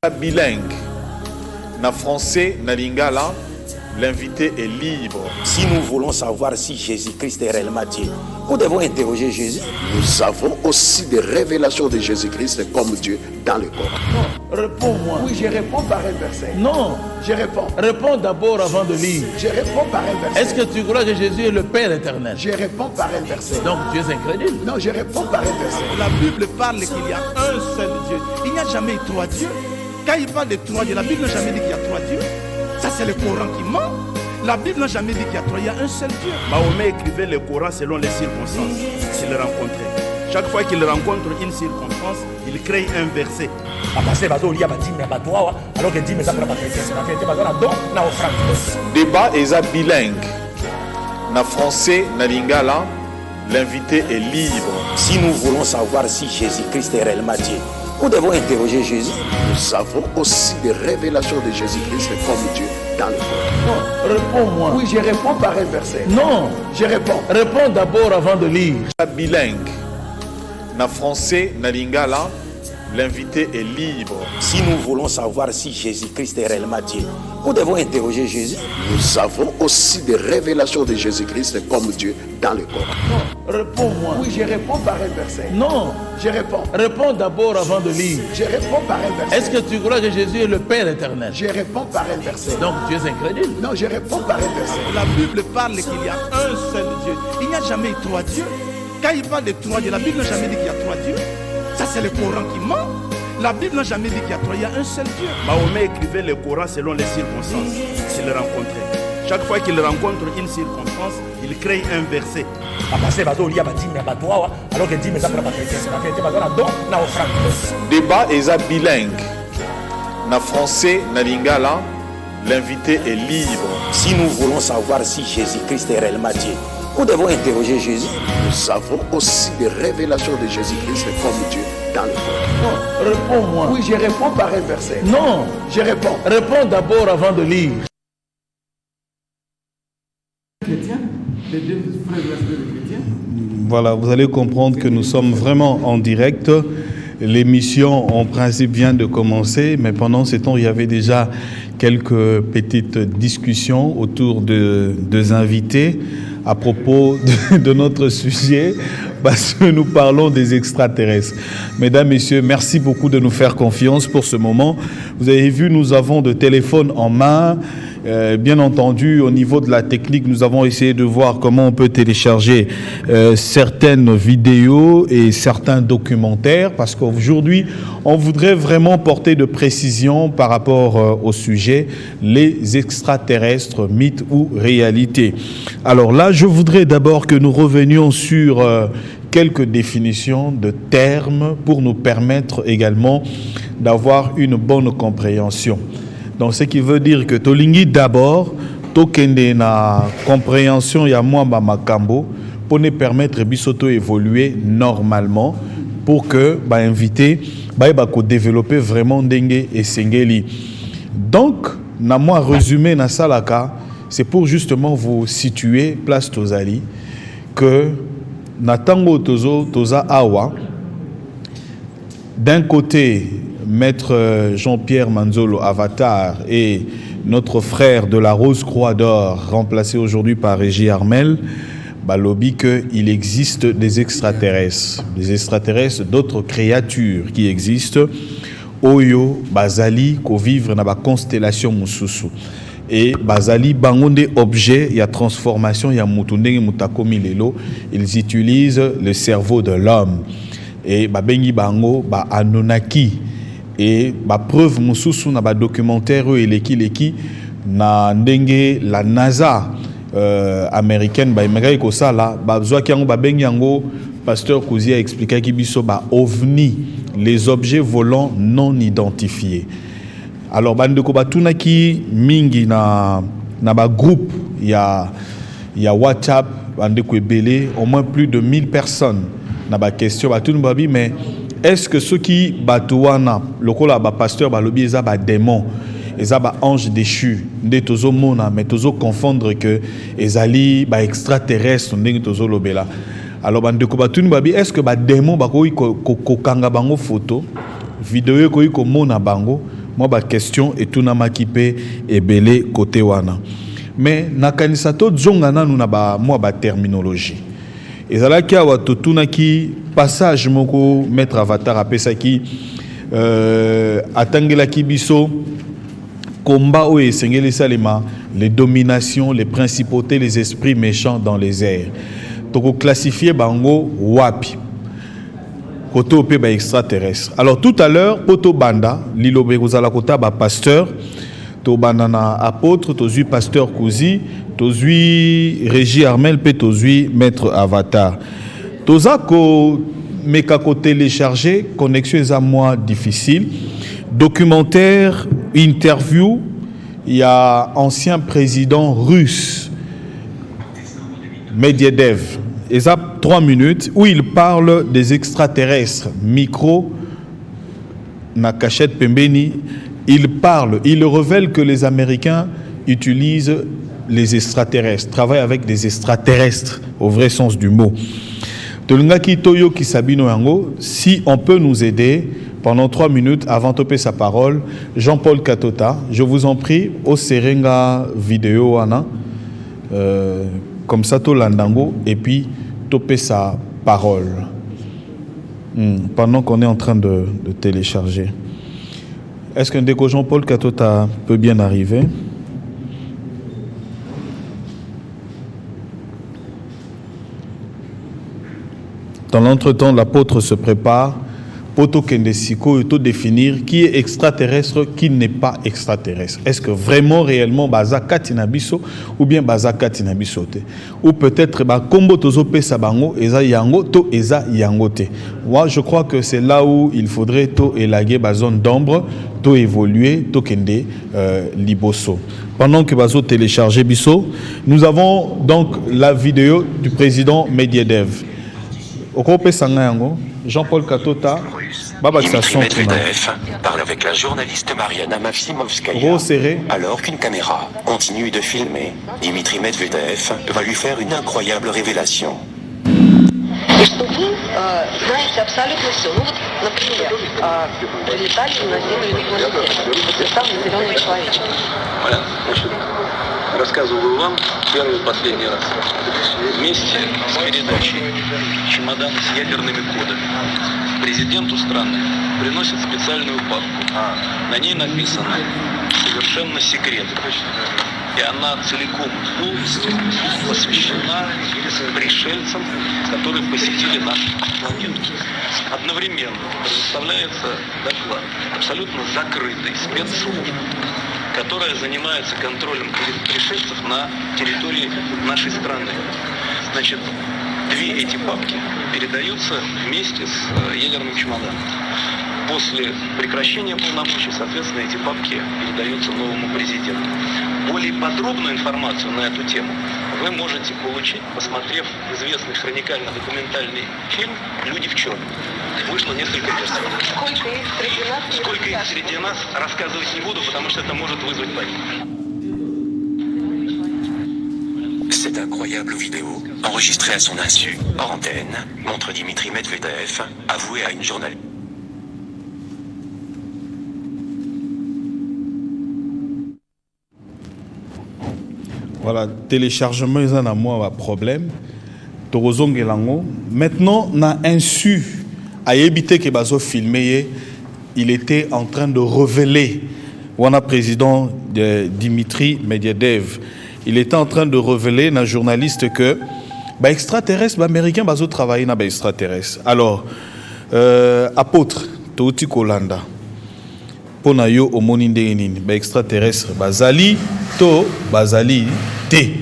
Bilingue, na français, na lingala, l'invité est libre. Si nous voulons savoir si Jésus-Christ est réellement Dieu, nous devons interroger Jésus. Nous avons aussi des révélations de Jésus-Christ comme Dieu dans le Coran. Non, réponds-moi. Oui, je réponds par un verset. Non, Je réponds. réponds d'abord avant de lire. Je réponds par un verset. Est-ce que tu crois que Jésus est le Père éternel? Je réponds par un verset. Donc tu es incrédule. Non, je réponds par un verset. La Bible parle qu'il y a un seul Dieu. Il n'y a jamais eu trois dieux. Quand il parle de trois dieux, la Bible n'a jamais dit qu'il y a trois dieux. Ça, c'est le Coran qui ment. La Bible n'a jamais dit qu'il y a trois, il y a un seul Dieu. Mahomet écrivait le Coran selon les circonstances qu'il rencontrait. Chaque fois qu'il rencontre une circonstance, il crée un verset. Débat est bilingue. Na français, na lingala, l'invité est libre. Si nous voulons savoir si Jésus-Christ est réellement Dieu, nous devons interroger Jésus. Nous avons aussi des révélations de Jésus-Christ comme Dieu dans le Coran. Non, réponds-moi. Oui, je réponds par un verset. Non, Je réponds. réponds d'abord avant de lire. Bilingue, na français, na lingala, l'invité est libre. Si nous voulons savoir si Jésus-Christ est réellement Dieu, nous devons interroger Jésus. Nous avons aussi des révélations de Jésus-Christ comme Dieu dans le Coran. Non, réponds-moi. Oui, je réponds par un verset. Non, Je réponds. réponds d'abord avant de lire. Je réponds par un verset. Est-ce que tu crois que Jésus est le Père éternel? Je réponds par un verset. Donc tu es incrédule. Non, je réponds par un verset. La Bible parle qu'il y a un seul Dieu. Il n'y a jamais eu trois dieux. Quand il parle de trois dieux, la Bible n'a jamais dit qu'il y a trois dieux. Ça, c'est le Coran qui ment. La Bible n'a jamais dit qu'il y a trois, il y a un seul Dieu. Mahomet écrivait le Coran selon les circonstances qu'il rencontrait. Chaque fois qu'il rencontre une circonstance, il crée un verset. Débat est bilingue. Na français, na lingala, l'invité est libre. Si nous voulons savoir si Jésus-Christ est réellement Dieu, nous devons interroger Jésus. Nous avons aussi des révélations de Jésus-Christ comme Dieu dans le Coran. Non, réponds-moi. Oui, je réponds par un verset. Non, Je réponds. réponds d'abord avant de lire. Voilà, vous allez comprendre que nous sommes vraiment en direct. L'émission, en principe, vient de commencer, mais pendant ce temps, il y avait déjà quelques petites discussions autour de deux invités à propos de notre sujet, parce que nous parlons des extraterrestres. Mesdames, Messieurs, merci beaucoup de nous faire confiance pour ce moment. Vous avez vu, nous avons de téléphones en main. Bien entendu, au niveau de la technique, nous avons essayé de voir comment on peut télécharger certaines vidéos et certains documentaires, parce qu'aujourd'hui, on voudrait vraiment porter de précision par rapport au sujet, les extraterrestres, mythes ou réalité. Alors là, je voudrais d'abord que nous revenions sur quelques définitions de termes pour nous permettre également d'avoir une bonne compréhension. Donc, ce qui veut dire que Tolingi d'abord, Tokende na compréhension ya mwamba makambo pour nous permettre de évoluer normalement pour que bah invité bah développer vraiment dengue et sengeli. Donc, na moi résumé na salaka, c'est pour justement vous situer place Tozali que na tango toza awa d'un côté Maître Jean-Pierre Manzolo Avatar et notre frère de la Rose-Croix d'Or, remplacé aujourd'hui par Régie Armel, balobi qu'il existe des extraterrestres d'autres créatures qui existent. Oyo, Bazali, ko vivre dans la constellation Mususu. Et Bazali, bangonde objet, il y a transformation, il y a mutundenge mutakomi lelo, ils utilisent le cerveau de l'homme. Et Babengi Bango, Anunnaki. Et ba preuve mususu na ba documentaire eleki na ndenge la NASA américaine ba imeka ko sala ba zwa ki yango ba bengi yango pasteur Kouzi a expliqué ki biso ba ovni, les objets volants non identifiés. Alors bandeko batunaki mingi na ba groupe ya WhatsApp bandeko ebele au moins plus de 1000 personnes na ba question batunu babi mais est-ce que ceux qui batouana, le pasteur balobi eza ba démon, eza ba ange déchu, nde tozo mona mais tozo confondre que ezali ba extraterrestre ndenge tozo lobela. Alors bandeko batuni babi est-ce que ba démon ba ko kanga bango photo, vidéo ko mona bango moi ba question et tout na makipe et belé côté wana. Mais na kanisa to zongana nous na ba moi ba terminologie. Et ça là qui a watotuna qui passage moko maître avatar apesa qui atangela ki biso combat ou esengeli salima les dominations, les principautés, les esprits méchants dans les airs. Donc classifier bango wapi. Koto pe ba extraterrestre. Alors tout à l'heure poto banda lilobe kozala kota ba pasteur to banana apôtre tozui pasteur Kouzi tozui Régie Armel pe tozui maître avatar. Tozako meka ko télécharger connexion est à moi difficile. Documentaire, interview, il y a ancien président russe Medvedev. Et ça 3 minutes où il parle des extraterrestres. Micro na cachette pembeni, il parle, il révèle que les Américains utilisent les extraterrestres, travaillent avec des extraterrestres au vrai sens du mot. Tolungaki Toyo Kisabino Yango, si on peut nous aider pendant 3 minutes avant de topper sa parole, Jean-Paul Katota, je vous en prie, au Serenga vidéo ana, comme ça to landango et puis topper sa parole pendant qu'on est en train de télécharger. Est-ce qu'un déco Jean-Paul Katota peut bien arriver? Dans l'entretemps, l'apôtre se prépare pour tout définir qui est extraterrestre, qui n'est pas extraterrestre. Est-ce que vraiment, réellement, Bazaka Tinabiso ou bien Bazaka Tinabisote? Ou peut-être, Kombo Tozope Sabango, Eza Yango, To Eza Yangote. Moi, je crois que c'est là où il faudrait To élaguer la zone d'ombre, To évoluer, To Kende Liboso. Pendant que Bazo télécharge Bisso, nous avons donc la vidéo du président Medvedev. Au groupe Sangayango, Jean-Paul Katota, Dimitri Medvedev parle avec la journaliste Mariana Maximovskaya. Alors qu'une caméra continue de filmer, Dimitri Medvedev va lui faire une incroyable révélation. И что вы знаете абсолютно все. Ну вот, например, прилетали на Землю состав зеленого человечка. Понятно. Значит, рассказываю вам первый и последний раз. Вместе с передачей чемодана с ядерными кодами президенту страны приносит специальную папку. На ней написано «Совершенно секретно». И она целиком полностью посвящена пришельцам, которые посетили нашу планету. Одновременно предоставляется доклад абсолютно закрытой спецслужбы, которая занимается контролем пришельцев на территории нашей страны. Значит, 2 эти папки передаются вместе с ядерным чемоданом. После прекращения полномочий, соответственно, эти папки передаются новому президенту. Более подробную информацию на эту тему вы можете получить, посмотрев известный хроникально-документальный фильм «Люди в черном». Вышло несколько версий. Сколько их среди нас, рассказывать не буду, потому что это может вызвать панику. Cette incroyable vidéo, enregistrée à son insu, hors antenne, montre Dimitri Medvedev avoué à une journaliste. Voilà, téléchargement, ils en ont moins problème. Maintenant, on a insu à éviter que Bazo filmé, il était en train de révéler, on a président Dimitri Medvedev, il était en train de révéler à un journaliste que bah, extraterrestre, bah, américain, Bazo travailler dans extraterrestre. Alors, apôtre, Touti Kolanda. Pona yo omoni ndenge nini ba extraterrestre bazali to bazali te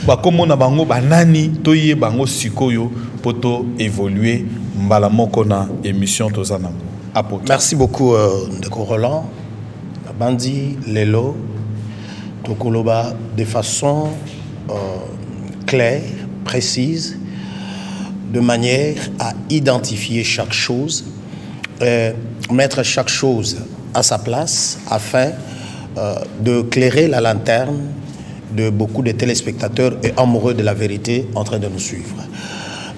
ba komona bango banani to ye bango sikoyo poto évoluer mbala moko na émission tozana apôtre. Merci beaucoup Ndeko Roland Bandi Lelo Tokoloba de façon claire, précise, de manière à identifier chaque chose, mettre chaque chose à sa place afin de clairer la lanterne de beaucoup de téléspectateurs et amoureux de la vérité en train de nous suivre.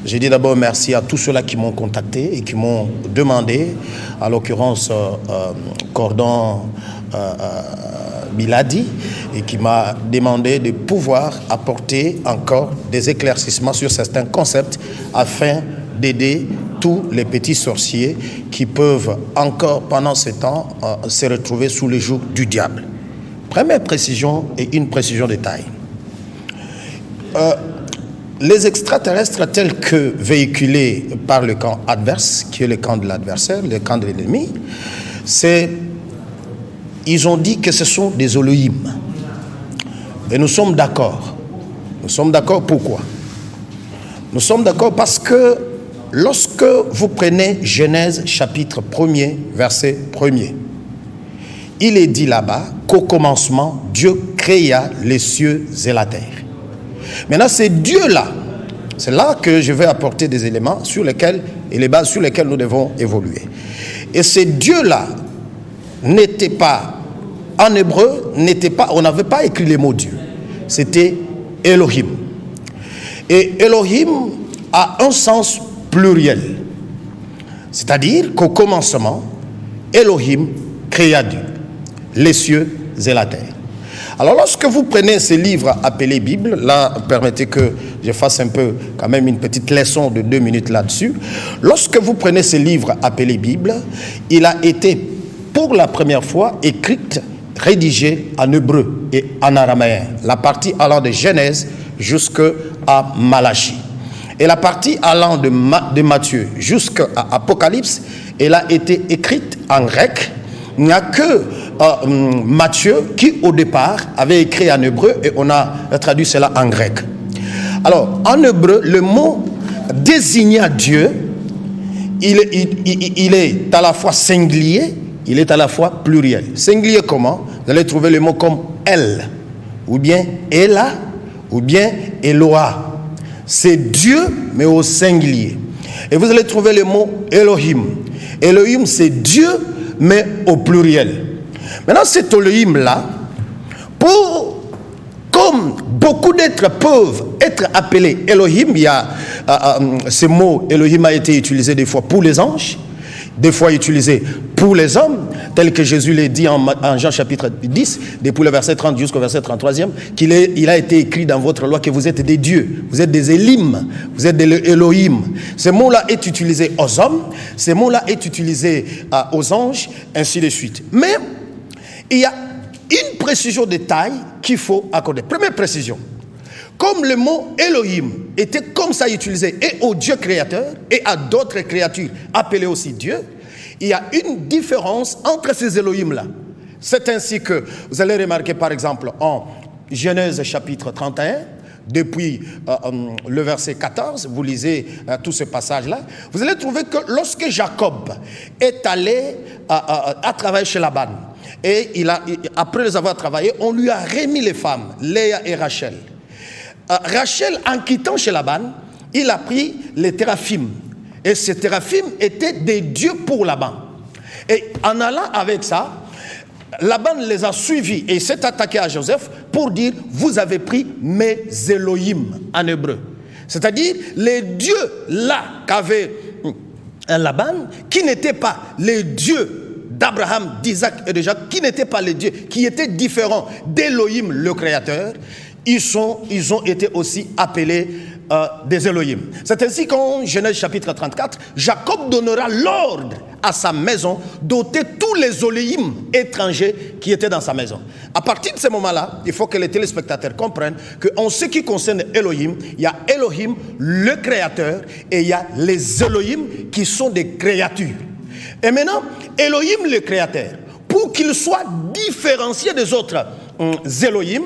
Je dis d'abord merci à tous ceux-là qui m'ont contacté et qui m'ont demandé, à l'occurrence Cordon Biladi, et qui m'a demandé de pouvoir apporter encore des éclaircissements sur certains concepts afin d'aider tous les petits sorciers qui peuvent encore pendant ce temps se retrouver sous le joug du diable. Première précision et une précision de taille. Les extraterrestres tels que véhiculés par le camp adverse, qui est le camp de l'adversaire, le camp de l'ennemi, ils ont dit que ce sont des Elohim. Et nous sommes d'accord. Nous sommes d'accord pourquoi? Nous sommes d'accord parce que lorsque vous prenez Genèse chapitre 1er, verset 1er, il est dit là-bas qu'au commencement, Dieu créa les cieux et la terre. Maintenant, c'est Dieu-là, c'est là que je vais apporter des éléments sur lesquels, et les bases sur lesquelles nous devons évoluer. Et ces Dieu-là n'était pas, en hébreu, on n'avait pas écrit les mots Dieu. C'était Elohim. Et Elohim a un sens pluriel. C'est-à-dire qu'au commencement, Elohim créa Dieu, les cieux et la terre. Alors lorsque vous prenez ces livres appelés Bible, là permettez que je fasse un peu quand même une petite leçon de 2 minutes là-dessus. Lorsque vous prenez ces livres appelés Bible, il a été pour la première fois écrit, rédigé en hébreu et en araméen. La partie allant de Genèse jusqu'à Malachie. Et la partie allant de Matthieu jusqu'à Apocalypse, elle a été écrite en grec. Il n'y a que Matthieu qui au départ avait écrit en hébreu et on a traduit cela en grec. Alors en hébreu, le mot désignant Dieu, il est à la fois singulier, il est à la fois pluriel. Singulier comment? Vous allez trouver le mot comme El, ou bien Ela, ou bien Eloah. C'est Dieu mais au singulier. Et vous allez trouver le mot Elohim. Elohim c'est Dieu mais au pluriel. Maintenant, cet Elohim-là, comme beaucoup d'êtres peuvent être appelés Elohim, il y a ce mot Elohim a été utilisé des fois pour les anges, des fois utilisé pour les hommes, tel que Jésus l'a dit en Jean chapitre 10, depuis le verset 30 jusqu'au verset 33e, il a été écrit dans votre loi que vous êtes des dieux, vous êtes des Elim, vous êtes des Elohim. Ce mot-là est utilisé aux hommes, ce mot-là est utilisé aux anges, ainsi de suite. Mais il y a une précision de taille qu'il faut accorder. Première précision, comme le mot Elohim était comme ça utilisé et au Dieu créateur et à d'autres créatures appelées aussi Dieu, il y a une différence entre ces Elohim-là. C'est ainsi que vous allez remarquer par exemple en Genèse chapitre 31, depuis le verset 14, vous lisez tout ce passage-là, vous allez trouver que lorsque Jacob est allé à travailler chez Laban, et après les avoir travaillé, on lui a remis les femmes, Léa et Rachel. Rachel, en quittant chez Laban, il a pris les téraphim. Et ces téraphim étaient des dieux pour Laban. Et en allant avec ça, Laban les a suivis et s'est attaqué à Joseph pour dire « Vous avez pris mes Elohim » en hébreu. C'est-à-dire les dieux là qu'avait Laban, qui n'étaient pas les dieux d'Abraham, d'Isaac et de Jacques, qui n'étaient pas les dieux, qui étaient différents d'Elohim le Créateur, ils ont été aussi appelés des Elohim. C'est ainsi qu'en Genèse chapitre 34, Jacob donnera l'ordre à sa maison d'ôter tous les Elohim étrangers qui étaient dans sa maison. À partir de ce moment-là, il faut que les téléspectateurs comprennent qu'en ce qui concerne Elohim, il y a Elohim le Créateur et il y a les Elohim qui sont des créatures. Et maintenant, Elohim le Créateur, pour qu'il soit différencié des autres Elohim,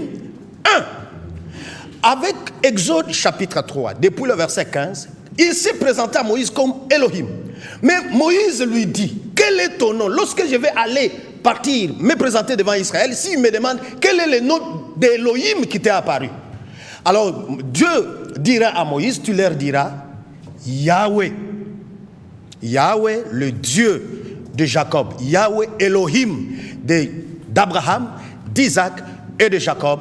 avec Exode chapitre 3, depuis le verset 15, il s'est présenté à Moïse comme Elohim. Mais Moïse lui dit, quel est ton nom? Lorsque je vais aller partir, me présenter devant Israël, s'il me demande quel est le nom d'Elohim qui t'est apparu. Alors Dieu dira à Moïse, tu leur diras, Yahweh. Yahweh, le Dieu de Jacob. Yahweh Elohim d'Abraham, d'Isaac et de Jacob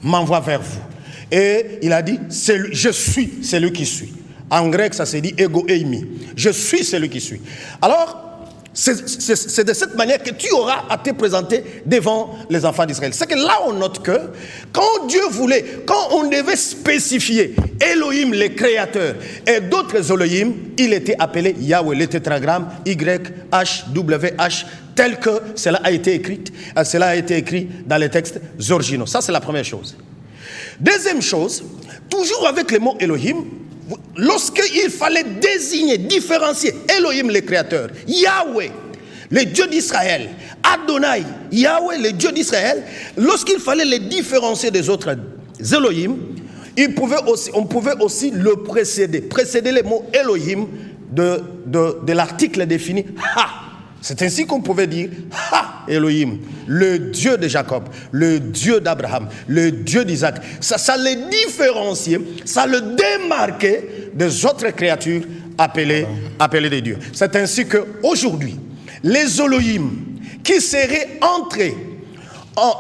m'envoie vers vous. Et il a dit, je suis celui qui suis. En grec, ça se dit ego eimi. Je suis celui qui suis. Alors, c'est de cette manière que tu auras à te présenter devant les enfants d'Israël. C'est que là, on note que quand Dieu voulait, quand on devait spécifier Elohim, le créateur, et d'autres Elohim, il était appelé Yahweh, le tétragramme YHWH, tel que cela a été écrit dans les textes originaux. Ça, c'est la première chose. Deuxième chose, toujours avec le mot Elohim, lorsqu'il fallait désigner, différencier Elohim le créateur, Yahweh, le Dieu d'Israël, Adonai, Yahweh, le Dieu d'Israël, lorsqu'il fallait les différencier des autres Elohim, on pouvait aussi le précéder les mots Elohim de l'article défini Ha. C'est ainsi qu'on pouvait dire Ha, Elohim, le Dieu de Jacob, le Dieu d'Abraham, le Dieu d'Isaac. Ça les différenciait, ça le démarquait des autres créatures appelées des dieux. C'est ainsi qu'aujourd'hui, les Elohim qui seraient entrés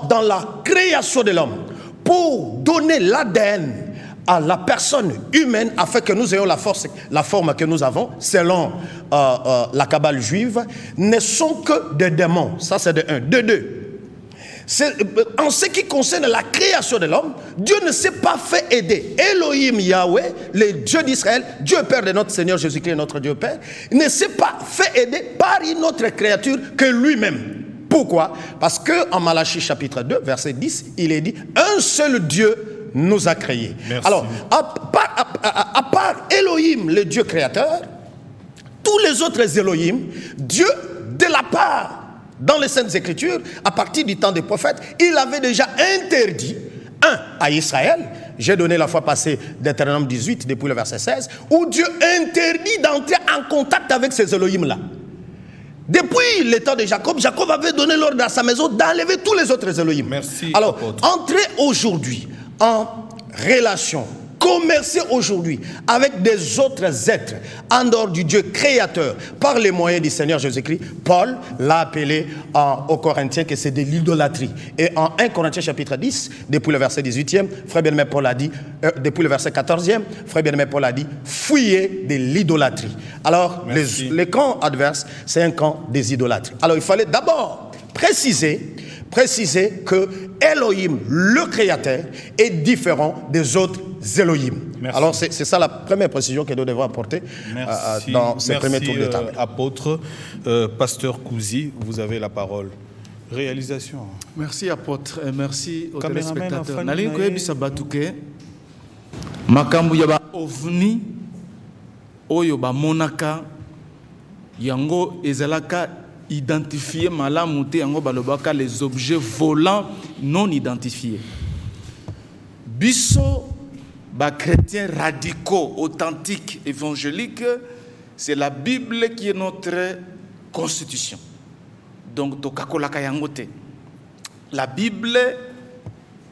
dans la création de l'homme pour donner l'ADN à la personne humaine afin que nous ayons la forme que nous avons selon la Kabbale juive, ne sont que des démons. Ça, c'est de un. De deux, en ce qui concerne la création de l'homme, Dieu ne s'est pas fait aider. Elohim Yahweh, le Dieu d'Israël, Dieu Père de notre Seigneur Jésus-Christ, notre Dieu Père, ne s'est pas fait aider par une autre créature que lui-même. Pourquoi? Parce qu'en Malachie chapitre 2, verset 10, il est dit « Un seul Dieu nous a créés. » Alors, à part Elohim, le Dieu créateur, tous les autres Elohim, Dieu, de la part, dans les Saintes Écritures, à partir du temps des prophètes, il avait déjà interdit, à Israël, j'ai donné la fois passée Deutéronome 18, depuis le verset 16, où Dieu interdit d'entrer en contact avec ces Elohim-là. Depuis le temps de Jacob, Jacob avait donné l'ordre à sa maison d'enlever tous les autres Elohim. Merci. Alors, entrer aujourd'hui en relation, commercer aujourd'hui avec des autres êtres en dehors du Dieu créateur par les moyens du Seigneur Jésus-Christ, Paul l'a appelé aux Corinthiens que c'est de l'idolâtrie. Et en 1 Corinthiens chapitre 10, depuis le verset 18e, frère bien-aimé Paul a dit, depuis le verset 14e, frère bien-aimé Paul a dit, fuyez de l'idolâtrie. Alors, les camps adverses, c'est un camp des idolâtries. Alors, il fallait d'abord préciser que Elohim, le créateur, est différent des autres Elohim. Merci. Alors c'est ça la première précision que nous devons apporter dans ce premier tour de table. Apôtre, pasteur Kouzi, vous avez la parole. Réalisation. Merci apôtre, merci aux téléspectateurs. Nalingi koyebisa batuke makambo ya ba ovni oyo ba monaka yango ezalaka identifier malamu te yango balobaka les objets volants non identifiés. Biso ba chrétiens radicaux, authentiques, évangéliques, c'est la Bible qui est notre constitution. Donc tokakolaka yango te. La Bible,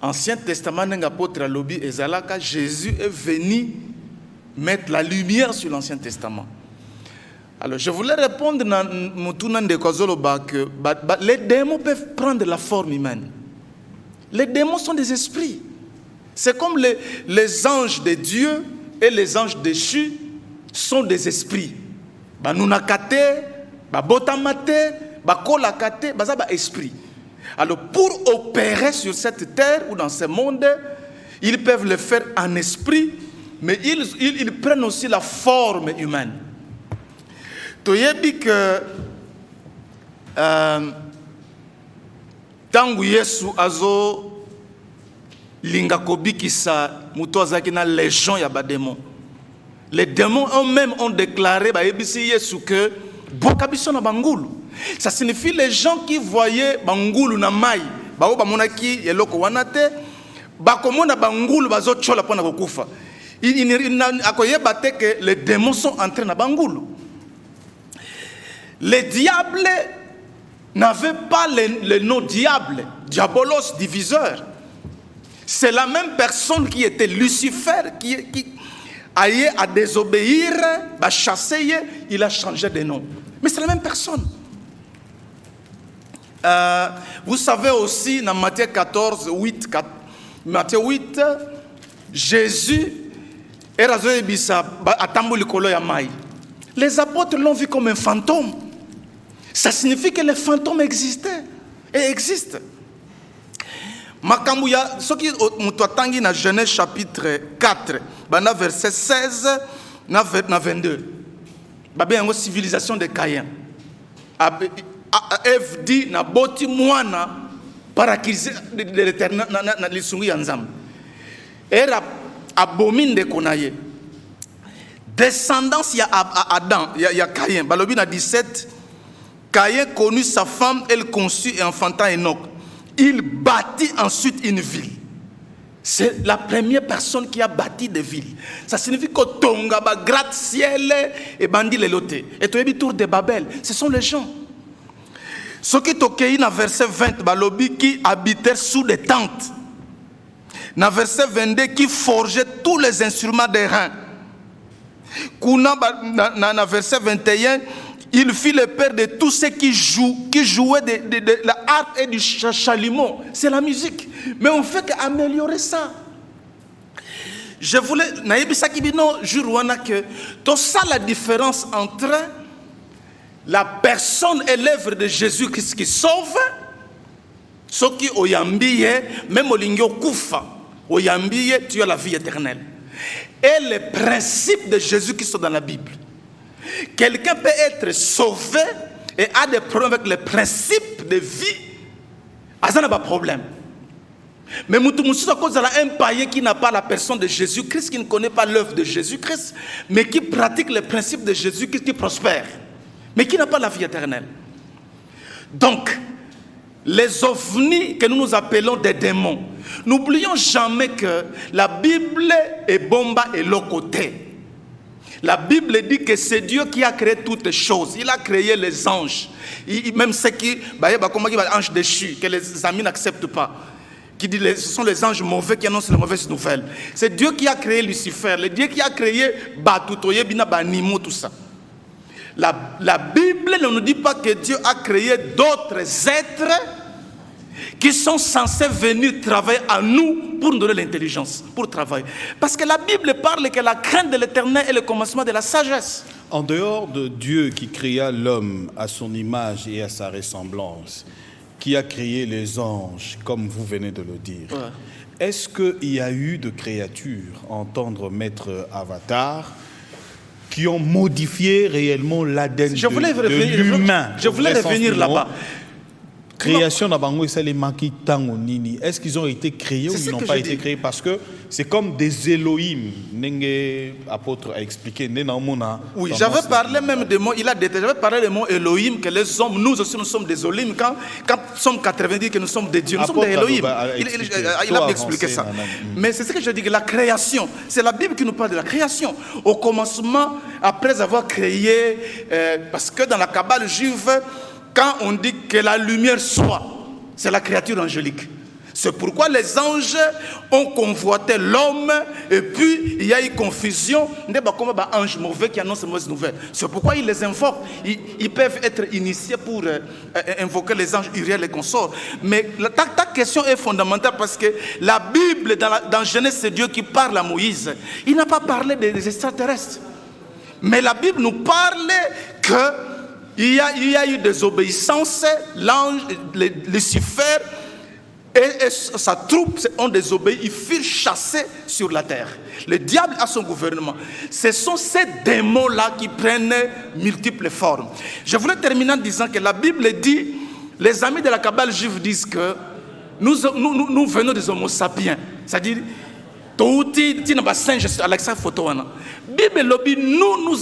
Ancien Testament n'apôtre alobi ezalaka, Jésus est venu mettre la lumière sur l'Ancien Testament. Alors, je voulais répondre à que les démons peuvent prendre la forme humaine. Les démons sont des esprits. C'est comme les anges de Dieu et les anges déchus sont des esprits. Nunakate, botamate, kolakate, ça c'est esprit. Alors, pour opérer sur cette terre ou dans ce monde, ils peuvent le faire en esprit, mais ils prennent aussi la forme humaine. Toyebi que tangu Yesu azo linga kobikisa muto azaki na légion ya badémon. Les démons eux-mêmes ont déclaré ba yebisi Yesu que bokabiso na bangulu. Ça signifie les gens qui voyaient bangulu na mai ba o ba monaki eloko wanate ba komona bangulu bazo chola pona kokufa. Il akoyeba te que les démons sont entrés na bangulu. Les diables n'avaient pas le nom diable, diabolos, diviseur. C'est la même personne qui était Lucifer, qui allait à désobéir, à chasser, il a changé de nom. Mais c'est la même personne. Vous savez aussi, dans Matthieu 14, 8, Matthieu 8, Jésus Les apôtres l'ont vu comme un fantôme. Ça signifie que les fantômes existaient et existent. Makambuya, ce qui est dans Genèse chapitre 4, verset 16 na 22. Babé une civilisation de Caïn. Ève dit na boti mwana parakize de l'éternel na lisungu ya nzambe. Era abomine de konaye. Descendance ya Adam, ya Caïn. Balobi na 17. Caïn connut sa femme, elle conçut et enfanta Enoch. Il bâtit ensuite une ville. C'est la première personne qui a bâti des villes. Ça signifie que Tonga, gratte-ciel et bandi les lotés. Et tu es tour de Babel. Ce sont les gens. Ce qui est dans verset 20, balobi qui habitaient sous des tentes. Dans verset 22, qui forgeaient tous les instruments des reins. Dans verset 21, il fit le père de tous ceux qui jouaient de la harpe et du chalumeau. C'est la musique. Mais on fait qu'améliorer ça. Je voulais, que tout ça, la différence entre la personne et l'œuvre de Jésus-Christ qui sauve, ce qui oyambiye, même au lingio kufa, oyambiye, tu as la vie éternelle. Et les principes de Jésus qui sont dans la Bible. Quelqu'un peut être sauvé et a des problèmes avec les principes de vie. Ça n'a pas de problème. Mais un païen qui n'a pas la personne de Jésus-Christ, qui ne connaît pas l'œuvre de Jésus-Christ, mais qui pratique les principes de Jésus-Christ, qui prospère, mais qui n'a pas la vie éternelle. Donc, les ovnis que nous appelons des démons, n'oublions jamais que la Bible est bomba et l'autre côté. La Bible dit que c'est Dieu qui a créé toutes choses. Il a créé les anges. Même ceux qui, comme les anges déchus, que les amis n'acceptent pas. Qui dit ce sont les anges mauvais qui annoncent les mauvaises nouvelles. C'est Dieu qui a créé Lucifer. Le Dieu qui a créé Batutoye, Bina, Banimo, tout ça. La Bible ne nous dit pas que Dieu a créé d'autres êtres qui sont censés venir travailler à nous pour nous donner l'intelligence, pour travailler. Parce que la Bible parle que la crainte de l'Éternel est le commencement de la sagesse. En dehors de Dieu qui créa l'homme à son image et à sa ressemblance, qui a créé les anges, comme vous venez de le dire, est-ce qu'il y a eu de créatures, entendre Maître Avatar, qui ont modifié réellement l'ADN de l'humain? Je voulais revenir là-bas. Création d'Abango et ça les maquis tango nini. Est-ce qu'ils ont été créés ou ils n'ont pas été créés? Parce que c'est comme des Elohim. Nenge apôtre a expliqué. Oui, j'avais parlé même des mots. J'avais parlé des mots Elohim que les hommes, nous aussi nous sommes des Elohim. Quand nous sommes 90 que nous sommes des dieux, nous sommes des Elohim. Il a expliqué ça. Mais c'est ce que je dis que la création, c'est la Bible qui nous parle de la création. Au commencement, après avoir créé, parce que dans la Kabbale juive, quand on dit que la lumière soit, c'est la créature angélique. C'est pourquoi les anges ont convoité l'homme et puis il y a eu confusion. Il y a des anges mauvais qui annoncent les mauvaises nouvelles. C'est pourquoi ils les invoquent. Ils peuvent être initiés pour invoquer les anges Uriel et consorts. Mais ta question est fondamentale parce que la Bible, dans Genèse, c'est Dieu qui parle à Moïse. Il n'a pas parlé des extraterrestres. Mais la Bible nous parle que il y a eu des obéissances, l'ange, Lucifer et sa troupe ont désobéi, ils furent chassés sur la terre. Le diable a son gouvernement. Ce sont ces démons-là qui prennent multiples formes. Je voulais terminer en disant que la Bible dit, les amis de la Kabbale juive disent que nous venons des homo sapiens, c'est-à-dire nous